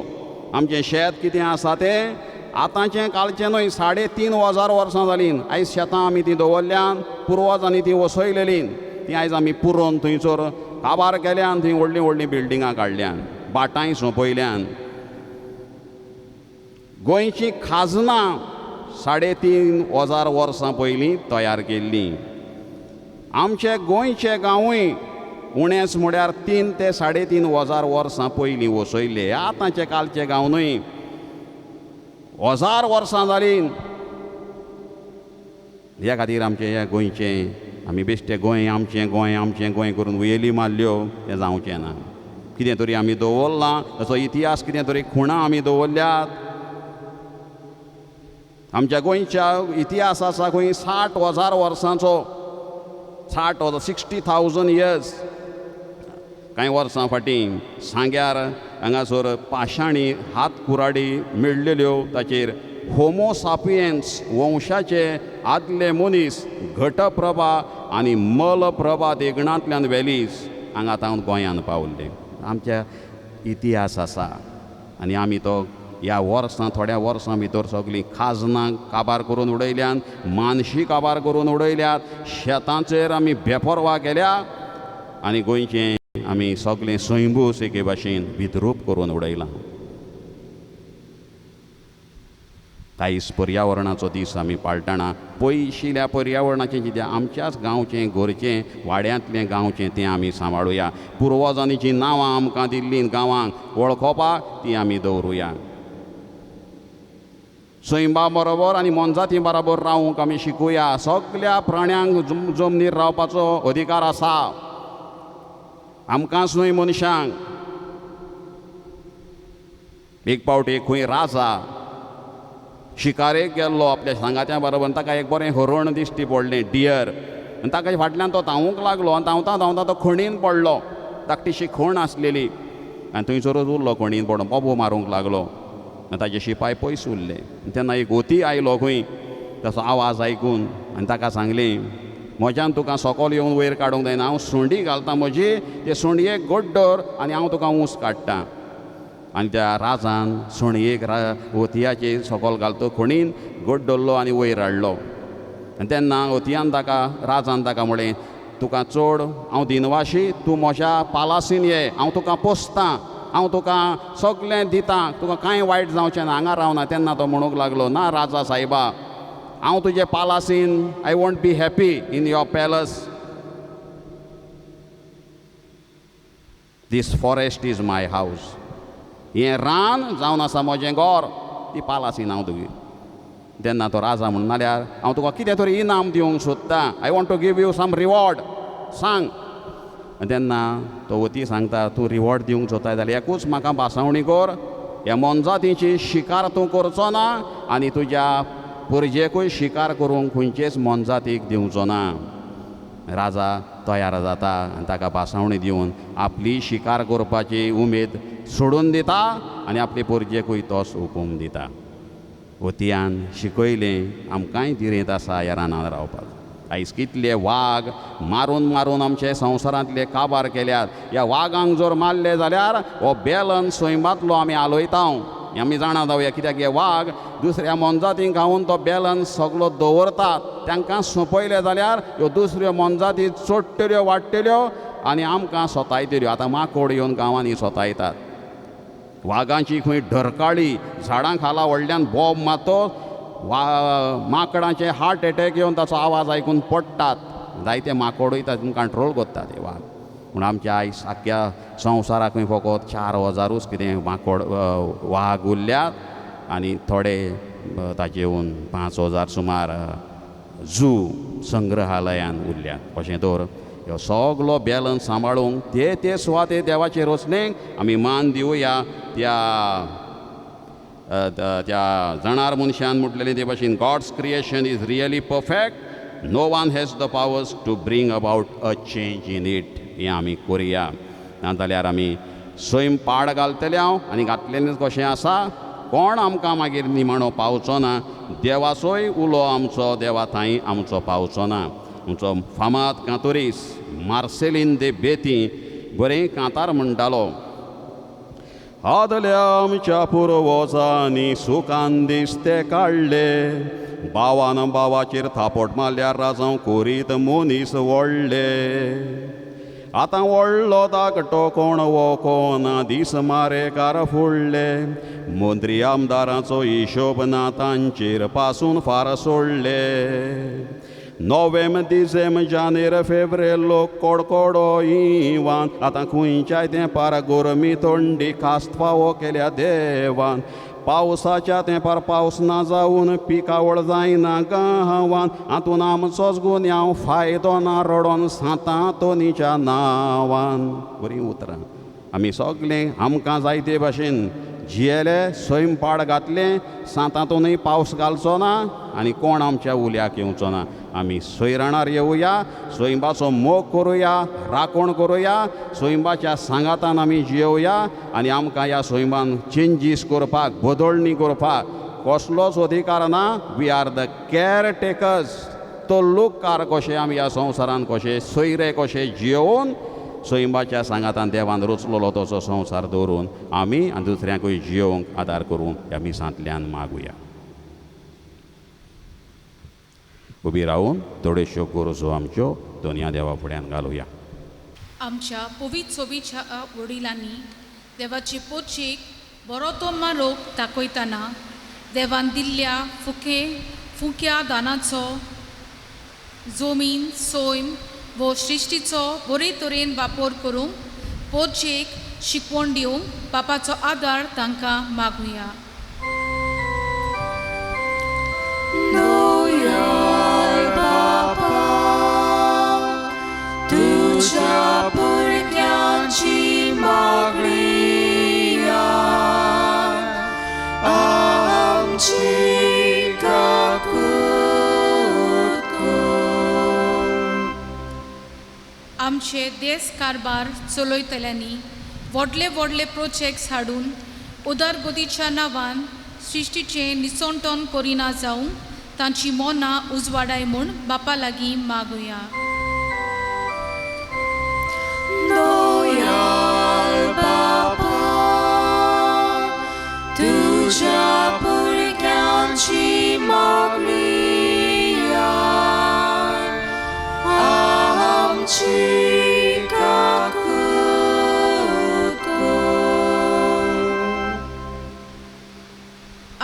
आमचें शेत कितें आसा तें आतांचें कालचें न्हय. 3500 वर्सां जालीं. आयज शेतां आमी तीं दवरल्यान, पुर्वजांनी तीं वसयलेलीं. तीं आयज आमी पुरोवन थंयसर काबार केल्यान, थंय व्हडलीं व्हडलीं बिल्डिंगां काडल्यान, बाटांय सोंपयल्यान. गोंयचीं खाजनां 3500 वर्सां पयलीं तयार केल्लीं. आमचे गोंयचे गांवूय उणेंच म्हळ्यार 3 ते 3500 वर्सां पयलीं वसयल्ले. आतांचे कालचे गांव न्हय. 1000 वर्सां जालीं. ह्या खातीर आमचें हें गोंयचें आमी बेश्टे गोंय आमचें गोंय आमचें गोंय करून वेली मारल्यो तें जावचें ना. कितें तरी आमी दवरलां, ताचो इतिहास कितें तरी खुणां आमी दवरल्यात. आमच्या गोंयच्या इतिहास आसा खंय 60,000 वर्सांचो. 60,000 इयर्स. कांय वर्सां फाटीं सांग्यार हांगासर पाशाणी हात कुराडी मेळ्ळेल्यो. ताचेर होमोसापियन्स वंशाचे आदले मनीस घटप्रभा आनी मलप्रभा देगणांतल्यान वेलीस हांगा आतां गोंयांत पावल्ले. आमच्या इतिहास आसा. आनी आमी तो ह्या वर्सां थोड्या वर्सां भितर सगळीं खाजनां काबार करून उडयल्यान, मानशी काबार करून उडयल्यात. शेतांचेर आमी बेपरवा केल्या आनी गोंयचें आमी सगळें सैंबूस एके भाशेन विद्रूप करून उडयलां. आयज पर्यावरणाचो दीस आमी पाळटना पयशिल्ल्या पर्यावरणाचें कितें आमच्याच गांवचें, घरचें, वाड्यांतलें गांवचें तें आमी सांबाळुया. पुर्वजांनी जीं नांवां आमकां दिल्लीं गांवांक वळखोवपाक तीं आमी दवरुया. सैमा बरोबर आनी मोनजाती बरोबर रावूंक आमी शिकुया. सगळ्या प्राण्यांक जमनीर रावपाचो अधिकार आसा. आमकांच न्हय मनशांक. एक पावटी खंय राजा शिकारेक गेल्लो आपल्या सांगात्या बरोबर ताका एक बरें हरण दिश्टी पडलें डियर आनी ताका फाटल्यान तो धांवूंक लागलो आनी धांवता धांवता तो खणीन पडलो धाकटीशी खण आसलेली आनी थंयसरूच उरलो खणीन पडून बोबो मारूंक लागलो आनी ताजे शिपाय पयस उरले तेन्ना एक ओती आयलो खंय ताचो आवाज आयकून आनी ताका सांगलें म्हज्यान तुका सकयल येवन वयर काडूंक जायना हांव सुंडी घालतां म्हजी ते सुणयेक गड्डर आनी हांव तुका ऊस काडटां आनी त्या राजान सुणयेक ओतयाचेर सकयल घालतो खणीन गड्डरलो आनी वयर हाडलो आनी तेन्ना ओतयान ताका राजान ताका म्हळें तुका चड हांव दिनवाशी तूं म्हज्या पालासीन ये हांव तुका पोसतां हांव तुका सगळें दितां तुका कांय वायट जावचें ना हांगा रावना तेन्ना तो म्हणूंक लागलो ना राजा सायबा हांव तुजे पालासीन I want be happy in your palace this forest is my हावस हें रान जावन आसा म्हजें घर ती पालासीन हांव तुगे तेन्ना तो राजा म्हणून नाल्यार हांव तुका कितें तरी इनाम दिवंक सोदतां I want to give you some reward सांग तेन्ना तो वती सांगता तूं रिवॉर्ड दिवंक सोदता जाल्यार एकूच म्हाका बासावणी कर ह्या मोनजातीची शिकार तूं करचो ना आनी तुज्या पुरजेकूय शिकार करूंक खंयचेच मोनजातीक दिवचो ना राजा तयार जाता आनी ताका बासावणी दिवन आपली शिकार करपाची उमेद सोडून दिता आनी आपले पुरजेकूय तोच हुकूम दिता वतयान शिकयलें आमकांय तिरेत आसा ह्या रानांत रावपाक आयज कितले वाग मारून मारून आमचे संवसारांतले काबार केल्यात ह्या वागांक जर मारले जाल्यार हो बॅलन्स सैमातलो आमी हालयता आमी जाणा जावया कित्याक हे वाग दुसऱ्या मोनजातींक खावून तो बॅलन्स सगळो दवरतात तांकां सोंपयले जाल्यार ह्यो दुसऱ्यो मोनजाती चडटल्यो वाडटल्यो आनी आमकां सोतायतल्यो आतां माकोड येवन गांवांनी सोतायतात वागांची खंय ढरकाळी झाडां खाला व्हडल्यान बॉब मारतो माकडांचे हार्ट एटॅक येवन ताचो आवाज आयकून पडटात जायते माकोडूय तातूंत कंट्रोल करतात हे वाग पूण आमच्या आयज आख्या संवसाराक फकत 4000च कितें माकोड वाग उरल्यात आनी थोडे ताचेवन 5000 सुमार झू संग्रहालयान उरल्यात अशें तर ह्यो सगळो बॅलन्स सांबाळूंक ते सुवाते देवाचे रचनेक आमी मान दिवया त्या जाणार मनशान म्हटलेलें ते भाशेन God's creation is really perfect no one has the powers to bring about a change in it हें आमी करया नाजाल्यार आमी सैम पाड घालतले हांव आनी घातलेलें कशें आसा कोण आमकां मागीर निमाणो पावचो ना देवाचोय उलो आमचो देवा थंय आमचो पावचो ना आमचो फामाद कांतोरीस मार्सेलीन दे बेती बरें कांतार म्हणटालो आदल्या आमच्या पुर्वजांनी सुखान दीस ते काडले बावान बावाचेर थापट मारल्यार राजांव कोरीत मोनीस व्हडले आतां व्हडलो धाकटो कोण वोकोना दीस मारेकार फुडले मंत्री आमदाराचो हिशोब ना तांचेर पासून फार सोडले नोव्हेंब डिसेंब जानेर फेब्रेर लोक कोडकोडो इवान आतां खंयच्याय तेंपार गोरमी थंडी कास्त फावो केल्या देवान पावसाच्या तेंपार पावस ना जावन पिकावळ जायना गांवान हातून आमचोच गुन्यांव फायदो ना रडोन सांता तोनीच्या नांवान बरीं उतरां आमी सगळे आमकां जायते भाशेन जियेले सैम पाड घातलें सांतातूनय पावस घालचो ना आनी कोण आमच्या उल्याक येवचो ना आमी सैराणार येवया सैमाचो मोग करुया राखण करुया सैमाच्या सांगातान आमी जियोया आनी आमकां ह्या सैमान चेंजीस करपाक बदलणी करपाक कसलोच अधिकार ना we are the caretakers तो लोककार कशे आमी ह्या संवसारान कशे सैरे कशे जियोवन सैमाच्या सांगातान देवान रचलेलो तसो संवसार दवरून आमी आनी दुसऱ्यांकूय जियोवंक आदार करूं ह्या मिसांतल्यान मागुया उबी रावन थोड्योश्यो गरजो आमच्यो दोनया देवा फुड्यान घालुया आमच्या पवित्र सोबीच्या वडिलांनी देवाचे पोचेक बरो तो मारोग दाखयतना देवान दिल्ल्या फुक्या दानाचो जमीन सैम वो सृश्टीचो बरे तरेन वापर करूंक पोचेक शिकवण दिवंक बापाचो आदार तांकां मागुया तुझ्या भुरग्यांची मागणी आमची आमचे देश कारबार चलयतल्यांनी व्हडले व्हडले प्रोजेक्ट्स हाडून उदारगतीच्या नांवान सृश्टीचें निसंतोन करिना जावं तांची मोना उजवाडाय म्हूण बापा लागीं मागुया. दयाल बापा, तुझ्या भुरग्यांची मागणिया आमची काकूत कर.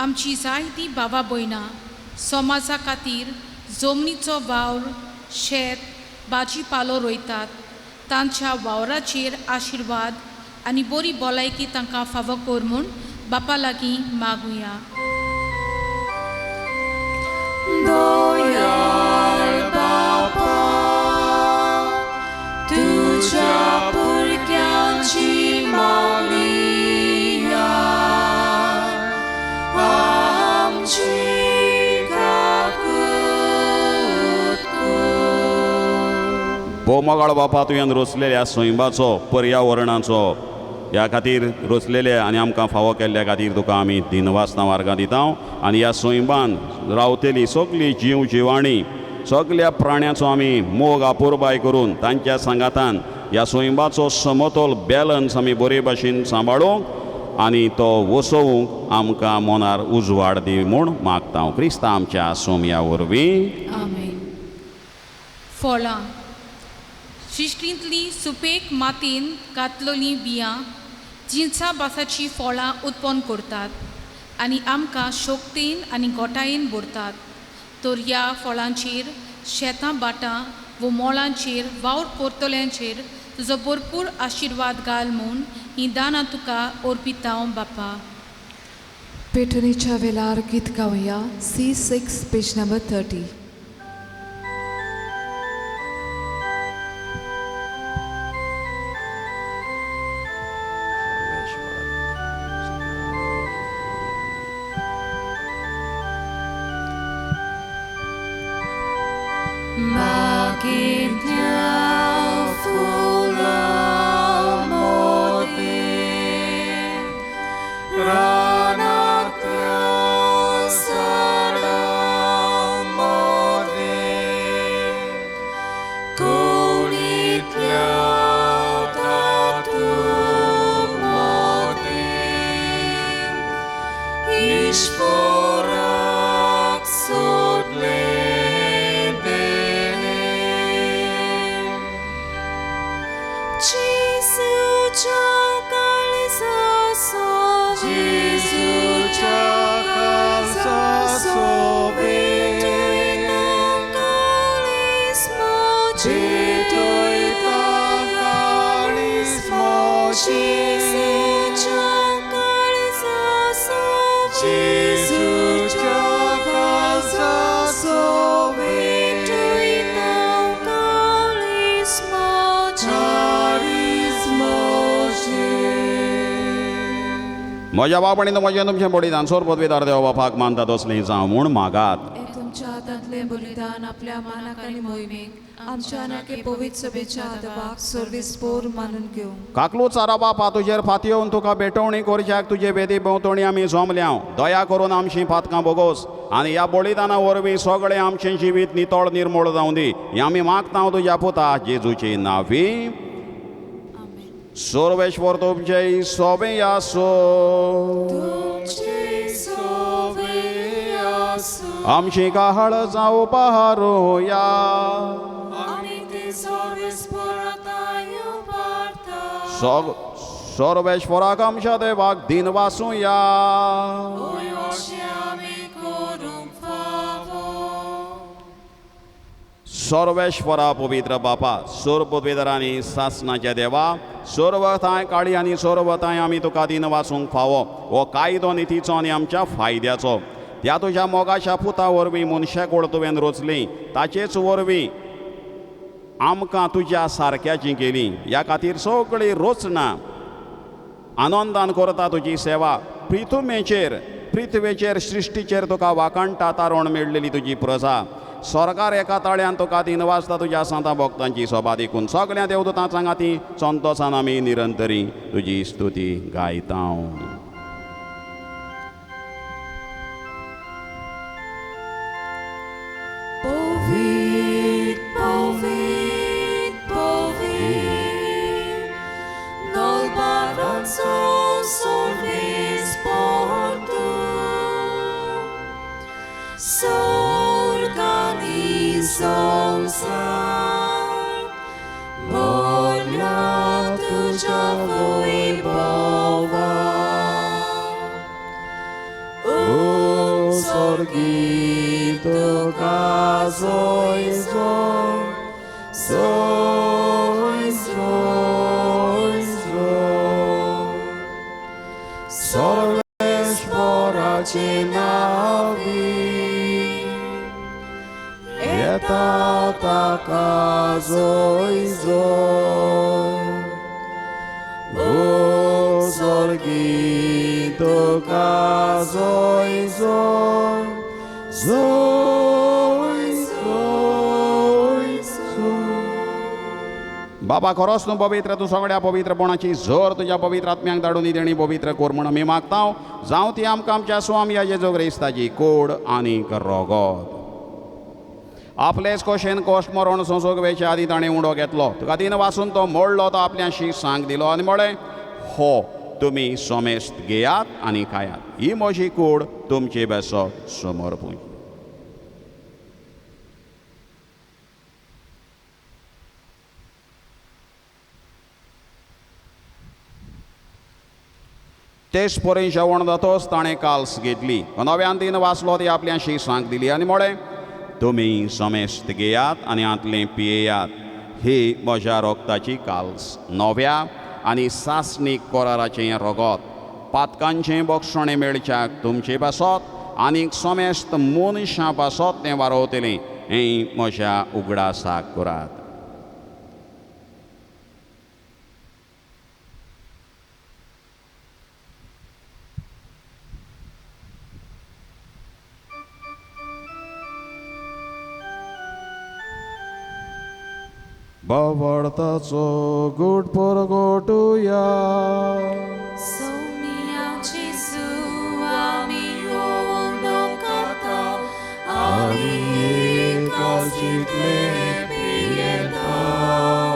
आमची जायतीं भावां भयणां समाजा खातीर जमनीचो वावर शेत भाजी पालो रोयतात. तांच्या वावराचेर आशिर्वाद आनी बरी भलायकी तांकां फावो कर म्हूण बापा लागीं मागुया. दयाल बापा, तुझ्या भुरग्यांची मागणिया आमची बोमगाळ बापा तुवें रचलेल्या सैमाचो पर्यावरणाचो ह्या खातीर रचलेले आनी आमकां फावो केल्ल्या खातीर तुका आमी दिनवासना वार्गां दिता. आनी ह्या सैमान रावतेली सगळी जीव जिवाणी सगळ्या प्राण्यांचो आमी मोग आपुरबाय करून तांच्या सांगातान ह्या सैमाचो समतोल बॅलन्स आमी बरे भाशेन सांबाळूंक आनी तो वसोवंक आमकां मनार उजवाड दी म्हूण मागता. क्रिस्ता आमच्या सोम्या वरवीं आमेन. फळां सृश्टींतली सुपेक मातयेन घातलेलीं बियां जिन्सा भासाची फळां उत्पन्न करतात आनी आमकां शोकतेन आनी गोठायेन भरतात. तर ह्या फळांचेर शेतां बाटां व मोळांचेर वावर करतल्यांचेर तुजो भरपूर आशिर्वाद घाल म्हूण हीं दानां तुका अर्पिता बापा. पेटणीच्या वेळार गीत गावया. C6 page number 30. म्हज्या बापाणीन म्हजें तुमचें बलिदान सोर पदवीदार देवा बापाक मानता तसलें जावं म्हूण मागात. तुमच्या हातांतलें बलिदान आपल्या मानाक आनी मोहिमेक आमच्या नाके पवित्र सभेच्या आदबाक सर्विस्पोर मानून घेवं. काकलू चारा बापा तुजेर फाती येवन तुका भेटवणी करच्याक तुजे बेदी भोंवतणी आमी जमल्या. दया करून आमची फातकां बोगोस आनी ह्या बलिदाना वरवीं सगळें आमचें जिवीत नितळ निर्मळ जावं दी. हें आमी मागता तुज्या पुता जेजूचे नांवी. सर्वेश्वर तुमचे सोबे आसो. आमची काहळ जावं पहारोया. सर्वेश्वराक आमच्या देवाक दिन वासूया. सर्वेश्वरा पवित्र बापा सर्व पदवीदारांनी सासनाच्या देवा सर्वथांय काळी आनी सर्वथांय आमी तुका दिन वाचूंक फावो हो कायदो नितीचो आनी आमच्या फायद्याचो त्या तुज्या मोगाच्या पुता वरवीं मनशाक वळ तुवें रचली ताचेच वरवीं आमकां तुज्या सारक्याची केली. ह्या खातीर सगळीं रचना आनंदान करता तुजी सेवा. पृथ्वीचेर सृश्टीचेर तुका वाकाणटा तारण मेळलेली तुजी प्रजा स्वर्गार एका तळ्यान तुका तीन वाजता तुज्या संता भक्तांची सभा देखून सगळ्या देवदूतां सांगाती संतोसान आमी निरंतरी तुजी स्तुती गायता. Povit, povit, povit, nol baronzo solvis portum, s'organizom volia tuja vojbova. Sorgito casoizo, soizo, sorves porace navi, etata casoizo, sorgito casoizo, बाबा खरोच न्हू पवित्र तूं सगळ्या पवित्रपणाची झर तुज्या पवित्र आत्म्यांक धाडून देणी पवित्र कोर म्हण आमी मागता. जावं ती आमकां आमच्या स्वामी येजो क्रिस्ताची कोड आनीक रोगत. आपलेच कोशेन कोश्ट मरण संसोगवेचे आदी ताणें उडो घेतलो. तुका तीन वाचून तो मोडलो तो आपल्याशी सांग दिलो आनी म्हळें हो तुमी सोमेस्त घेयात आनी खायात. ही म्हजी कूड तुमचे बेसो समर्पूय. तेच परी जेवण जातोच ताणें काल्स घेतली. नव्यान तीन वाचलो ती आपल्याशी सांग दिली आनी म्हळें तुमी सोमेस्त घेयात आनी आंतलें पियेयात. ही म्हज्या रोगताची काल्स, नव्या आनी सासणीक कोराराचें रोगत. पातकांचें भक्षण मेळच्याक तुमचे पासत आनीक सोमेस्त मनशां पासत तें वारोवतलें. हें म्हज्या उगडासाक करात. बावडताचो गोड परगोटुया. Somiaci suami ondokata, ani kazitle piyetao.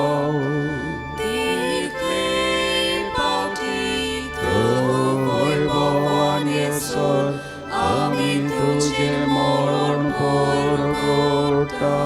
Tikle pautito vojvowanie sor, ami tuje moron porgota.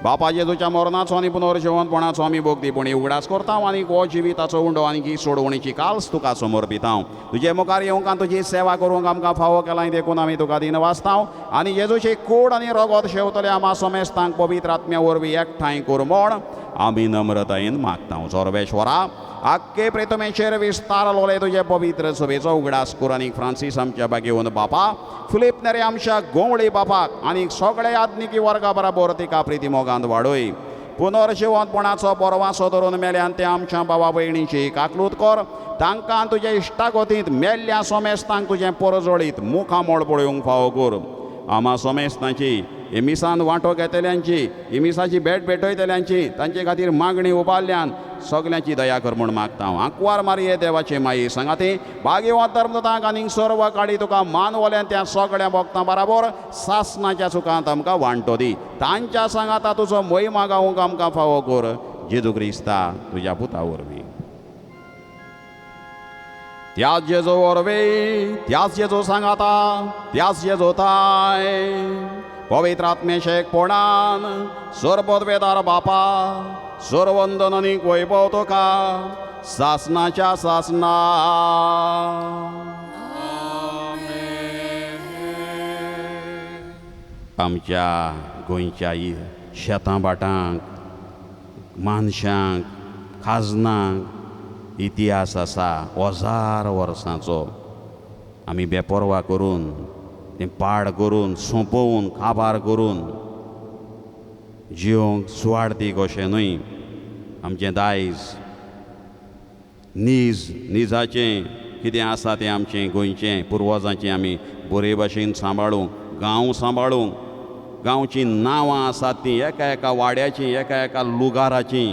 बापा जेजूच्या मरणाचो आनी पुनर्जीवनपणाचो आमी भोगतीपणी उगडास करता आनी हो जिविताचो उंडो आनी ही सोडवणीची काल्स तुका समर्पिता. तुजे मुखार येवंक तुजी सेवा करूंक आमकां फावो केला देखून आमी तुका दिन वाचता आनी जेजूची कूड आनी रोगत शेवतले आमा सोमेस्तांक पवित्र आत्म्या वरवीं एकठांय कर म्हण आमी नम्रतायेन मागता. सर्वेश्वरा आख्खे प्रेतमेचेर विस्तारलोले तुजे पवित्र सभेचो उगडास कर आनी फ्रांसीस आमच्या बागेवन बापा, फिलिप नेरे आमच्या गोंवळी बापाक आनी सगळे आदनिकी वर्गा बराबर तिका प्रिती मोगांत वाडय. पुनर्जीवनपणाचो परवासो धरून मेल्यान ते आमच्या भावा भयणीची काकलूत कर. तांकां तुजे इश्टागतींत मेल्ल्या सोमेस्तांक तुजें परजोळीत मुखामोळ पळोवंक फावो कर. आमा सोमेस्तांची इमिसान वांटो घेतल्यांची, इमिसाची भेट भेटयतल्यांची, तांचे खातीर मागणी उबारल्यान सगल्यांची दया कर म्हूण मागता. आंकवार मारये देवाचे माई सांगाती भाग्यवंत धर्मदतांक आनीक सर्व काळी तुका मानवल्यान त्या सगळ्या भक्तां बराबर सासणाच्या सुखांत आमकां वांटो दी. तांच्या सांगाता तुजो महिमा गावूंक आमकां फावो कर. जेजू क्रिस्ता तुज्या पुता वरवीं. त्याच जेजो वरवीं, त्याच जेजो सांगाता, त्याच जेजो ताय पवित्र आत्मेचे एकपणान सर्वोदवेदार बापा, सर्ववंदन आनीक वैभव तुका सासणाच्या सासणा. आमच्या गोंयच्या शेतां बाटांक, मानशांक, खाजनांक इतिहास आसा 1000 वर्सांचो. आमी बेपरवा करून तें पाड करून सोंपोवन काबार करून जिवंक सुवार्थीक अशें न्हय. आमचें दायज निजाचें कितें आसा तें आमचें गोंयचें पुर्वजांचें आमी बरे भाशेन सांबाळूंक, गांव सांबाळूंक गांवची नांवां आसात ती एका एका वाड्याची एका एका लुगाराची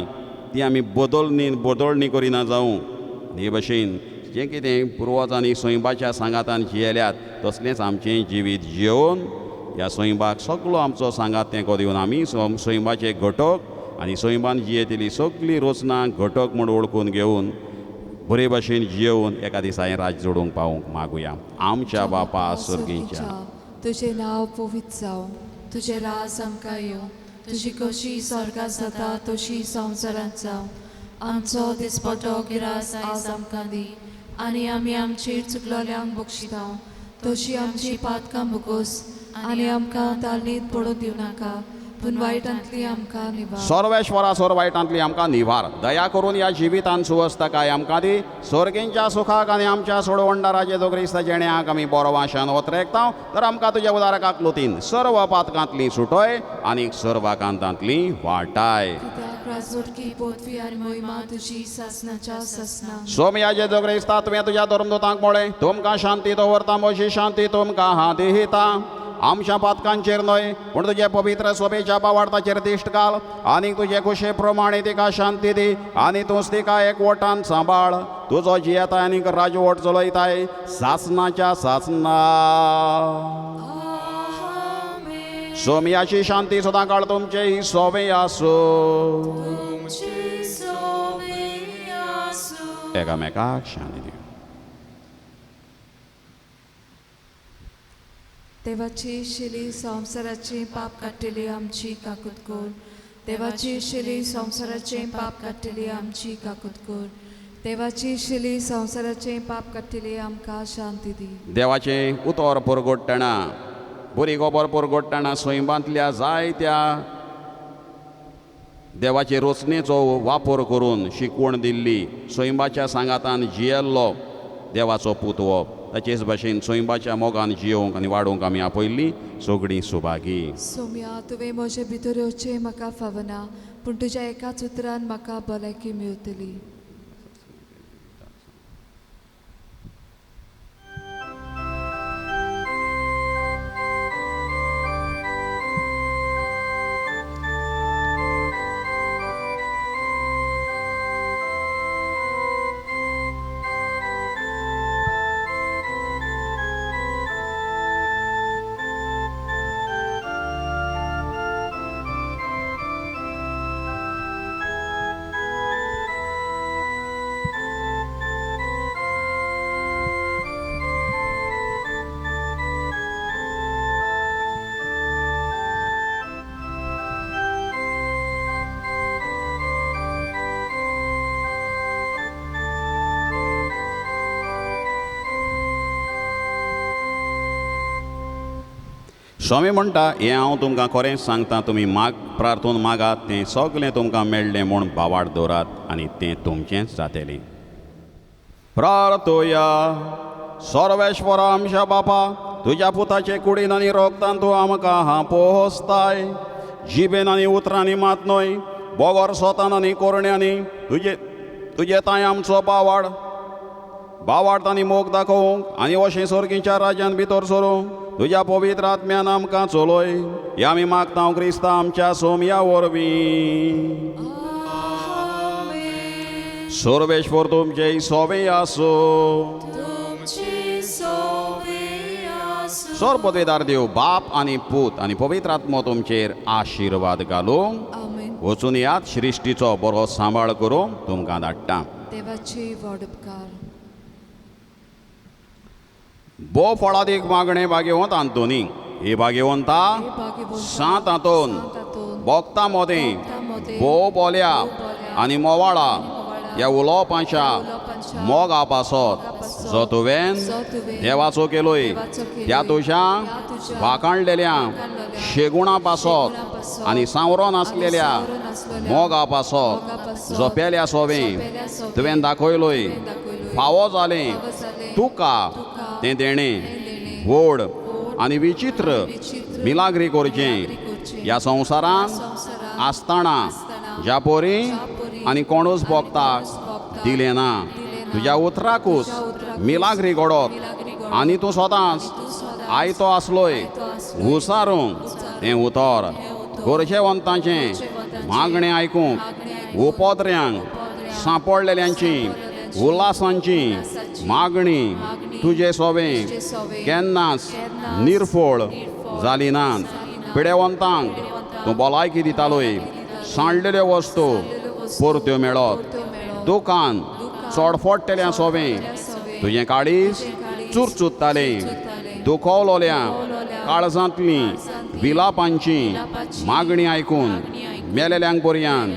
ती आमी बदलणी करिना जावं. हे भशेन जें कितें पुर्वजांनी सोयंबाच्या सांगातान जियेल्यात तसलेंच आमचें जिवीत जियोवन ह्या सोयंबाक सगळो आमचो सांगात तेंको दिवन आमी सोयंबाचे घटक आनी सोयंबान जियेतली सगळीं रोचनां घटक म्हूण वळखून घेवन बरे भशेन जियोवन एका दिसा हें राज्य जोडूंक पावूंक मागुया. आमच्या बापा सर्गीच्या तुजें नांव पवित्र जावं, तुजें राज आमकां येवं, तुजी कशी स्वर्गांत जाता तशी संवसारांत जावं. आमचो दिसपटो गिरास आयज आमकां दी आनी आमी आमचेर चुकलोल्यांक बक्षिता तशी आमची पातकां मुगोस आनी आमकां तालनीत पडूं दिवं नाका पूण वायटांतली आमकां निवार. सर्वेश्वरा सोर वायटांतली आमकां निवार. दया करून ह्या जिवितांत सुवस्थकाय आमकां दी. सर्गींच्या सुखाक आनी आमच्या सोडवंडाराचे जो क्रिस्त जेण्याक आमी बरो वाशान वतरेकता तर आमकां तुज्या उदारकाक लोतीन सर्व पातकांतली सुटोय आनी सर्व कांतांतली वाटाय. कित्याक राजवटकी पोतवी आनी मोहिमा तुजी सासनाच्या सासना. सोमयाचे जो क्रिस्ता तुवें तुज्या धर्मदूतांक म्हळें तुमकां शांती दवरता म्हजी शांती तुमकां हांव दिता. आमच्या पातकांचेर न्हय पूण तुजे पवित्र सोबेच्या पावार्थाचेर दिश्ट घाल आनी तुजे खुशे प्रमाणे तिका शांती दी आनी तूंच तिका एकवटान सांबाळ. तुजो जियेताय आनी राजवट चलयताय सासनाच्या सासना. सोमयाची शांती सदां काळ तुमचे ही सोबे आसूं. एकामेकाक शांती दी. देवाची शिली संवसाराची पाप काडटली आमची काकूत कोर. देवाची शिली संवसाराचे पाप काडटली आमची काकूत कोर. देवाची शिली संवसाराचे पाप काडटली आमकां शांती दी. देवाचें उतर परगट्टणा बरी खबर परगट्टणा सोयंबांतल्या जायत्या देवाचे रोचणेचो वापर करून शिकवण दिल्ली सोयंबाच्या सांगातान जियेल्लो देवाचो पुतवो ताचेच भाशेन सोयंबाच्या मोगान जियोवंक आनी वाडोवंक आमी आपयल्ली सगळीं सुभागी. सोम्या तुवें म्हजे भितर येवचें म्हाका फावना पूण तुज्या एकाच उतरान म्हाका भलायकी मेळटली. स्वामी म्हणटा हें हांव तुमकां खरेंच सांगता तुमी प्रार्थून मागात तें सगळें तुमकां मेळ्ळें म्हूण बावाड दवरात आनी तें तुमचेंच जातलें. प्रार्थोया. सर्वेश्वरा आमच्या बापा तुज्या पुताचे कुडीन आनी रोगतान तूं आमकां हां पोहोचताय. जिबेन आनी उतरांनी मात न्हय बोगोर सोतान आनी कोरण्यांनी तुजे ताय आमचो बावाड आनी मोग दाखोवंक आनी अशें सर्गीच्या राज्यान भितर सरूंक तुज्या पवित्र आत्म्यान आमकां चलोय. हे आमी मागता क्रिस्ता आमच्या सोमया वरवीं. सर्वेश्वर तुमचे सोबे आसूं. सर पदवेदार देव बाप आनी पूत आनी पवित्र आत्मो तुमचेर आशिर्वाद घालूं. वचून यात सृश्टीचो बरो सांबाळ करूंक तुमकां धाडटा. देवाची व्हड उपकार. बो फळादीक मागणे भाग्यवंत आंतोनी. हे भाग्यवंता सात हातून बोगता मोदें बो बोल्या आनी मोवाळा ह्या उलोवपाच्या मोग आपासत जो तुवें देवाचो केलोय त्या तुज्या वाखाणलेल्या शेगुणा पासत आनी सांवरो नासलेल्या मोग आपासत जो पेल्या सोबें तुवें दाखयलोय फावो जालें तुका तें देणें व्हड आनी विचित्र मिलाग्री करचें ह्या संवसारांत आसतना ज्या पोरी आनी कोणूच भोगताक दिलें ना. तुज्या उतराकूच मिलाग्री घडोवप आनी तूं स्वताच आयतो आसलोय हुसारूंक तें उतर गोरजेवंतांचें मागणें आयकूंक उपोद्र्यांक सांपडलेल्यांची उल्हासांची मागणी तुजे सोबें केन्नाच निर्फळ जाली नात. पिडेवंतांक तूं भलायकी दितालोय, सांडलेल्यो वस्तू परत्यो मेळत. दुकान चोडफोडटेल्या सोबें तुजें काळीज चुरचुत्तालें. दुखवलोल्या काळजांतलीं विलापांची मागणी आयकून मेलेल्यांक पर्यान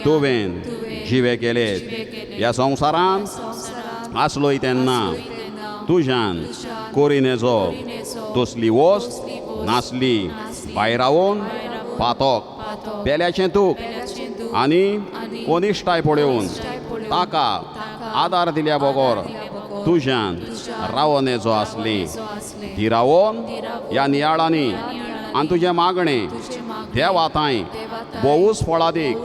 तुवें जिवे केलेत. ह्या संवसारांत आसलोय तेन्ना तुज्यान कोरिनेचो तसली वस्त नासली. भायर रावून पातोक पेल्याचें तूक आनी कोनिश्टाय पळोवन ताका आदार दिल्या बगर तुज्यान रावनेचो आसली. ती रावोन ह्या नियाळांनी आनी तुजें मागणें त्या वाताय भोवूच फळादीक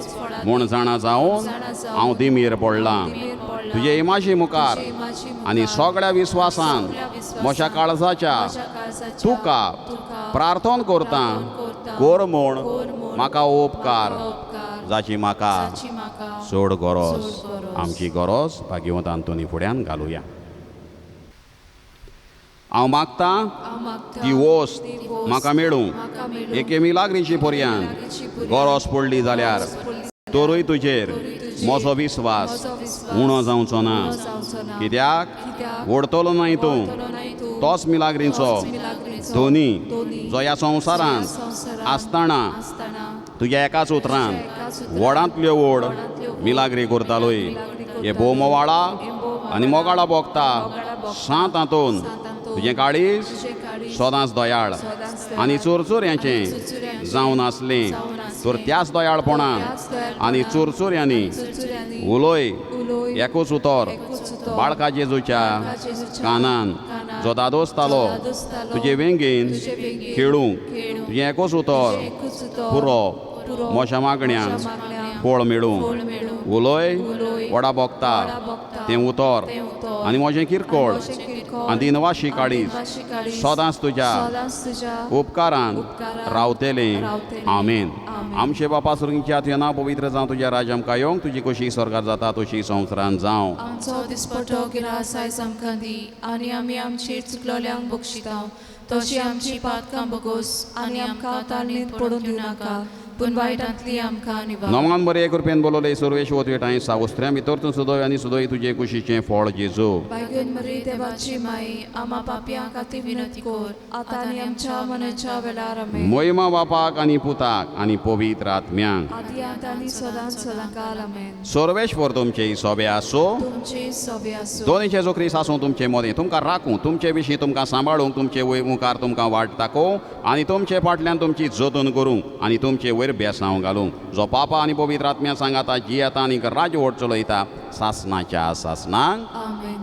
म्हूण जाणा जावन हांव दिमीर पडलां. तुजे इमाजी मुखार आनी सगळ्या विस्वासान म्हज्या काळजाच्या तुका प्रार्थना करता. कर म्हूण म्हाका उपकार जाची म्हाका चड गरज. आमची गरज भाग्यवंत आंतोनी फुड्यान घालुया. हांव मागतां ती वस्त म्हाका मेळूं एके मिलाग्रीची पर्यान गरज पडली जाल्यार तोरूय तुजेर म्हजो विस्वास उणो जावचो ना. कित्याक ओडतलो न्हय तूं तोच मिलाग्रीचो धोनी जो ह्या संवसारांत आसतना तुज्या एकाच उतरान व्हडांतल्यो व्हड मिलाग्री करतालोय. हे बोमवाळा आनी मोगाळा भोगता सांत हातून तुजें काळीज सदांच दोयाळ आनी चोरचोऱ्यांचें जावन आसलें. तर त्याच दोयाळपणान आनी चोरचोऱ्यांनी उलोय एकूच उतर बाळका जेजूच्या कानान जो दादोसतालो तुजे वेंगेन खेळूंक. तुजें एकूच उतर पुरो म्हज्या मागण्यांक फळ मेळूंक. उलोय व्हडा भोगता तें उतर आनी म्हजें किरकोळ आनी दिनवाशी काळीज सदांच तुज्या उपकारान रावतलें. आमेन. आमचे बापा सुर्गीच्या तुजें नांव पवित्र जावं. तुज्या राज आमकां येवंक. तुजी कशी स्वर्गांत जाता तशी संवसारांत जावं. आमचो दिसपटो गिरास आयज आमकां दी आनी आमी आमचेर चुकलोल्यांक बक्षिता तशी आमची पातकां बगोस आनी आमकां ताळणीत पडून दिवं नाका पूण वायटांतली आमकां निवार. नमगान बरे कृपेन बोलोले सर्वेश्वर तुवें टाय सावस्त्र्यां भितर तूं सुदय आनी सुदय तुजे कुशीचें फळ जेजू. भाग्यवान मरी देवाची माई आमा पापयां खातीर विनंती कर आतां आनी आमच्या मनाच्या वेळार आमेन. मोहिमा बापाक आनी पुताक आनी पवित्र आत्म्यांक आदी आतां आनी सदांच सदांकाल आमेन. सर्वेश्वर तुमचे सोबे आसूं. तुमचे सवे आसूं. दोनी जेजू ख्रिस्त आसूं तुमचे मदें. तुमकां राखूं तुमचे विशीं तुमकां सांबाळूंक तुमचे वयर मुखार तुमकां वाट दाखोवं आनी तुमचे फाटल्यान तुमची जतन करूंक आनी तुमचे वयर बेसांव घालूंक. जो पापा आनी पवित्र आत्म्या सांगाता जी आतां आनी राज्य ओट चलयता सासनाच्या सासनांक आमेन.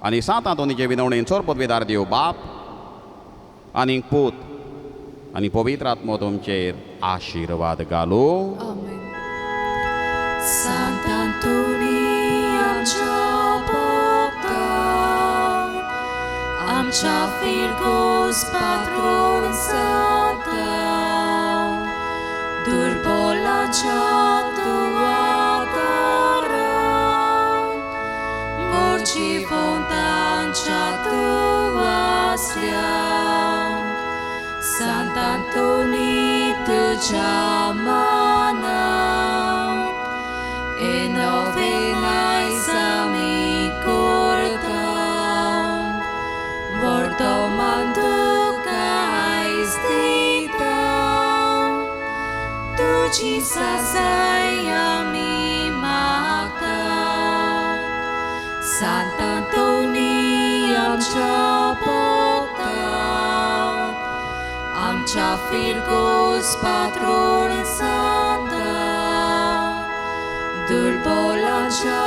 आनी सात हातोनीचे विनवणेन चोर पदवेदार देव बाप आनी पूत आनी पवित्र आत्मो तुमचेर आशिर्वाद घालूं. आमेन. Sant Antoni आमच्या भोगता, आमच्या फिरगोस पात्रोन सांता, दुर्बलांच्या तुवादारा, मोर्जिवंतांच्या तुवासल्या. Sant Antoni तुझ्या माना Enovenais ami corta, Vortoman ducais dita, Tuci sasai ami magta, Sant Antoni amcia pocta, amcia Virgos patron santa, दुर्बलांच्या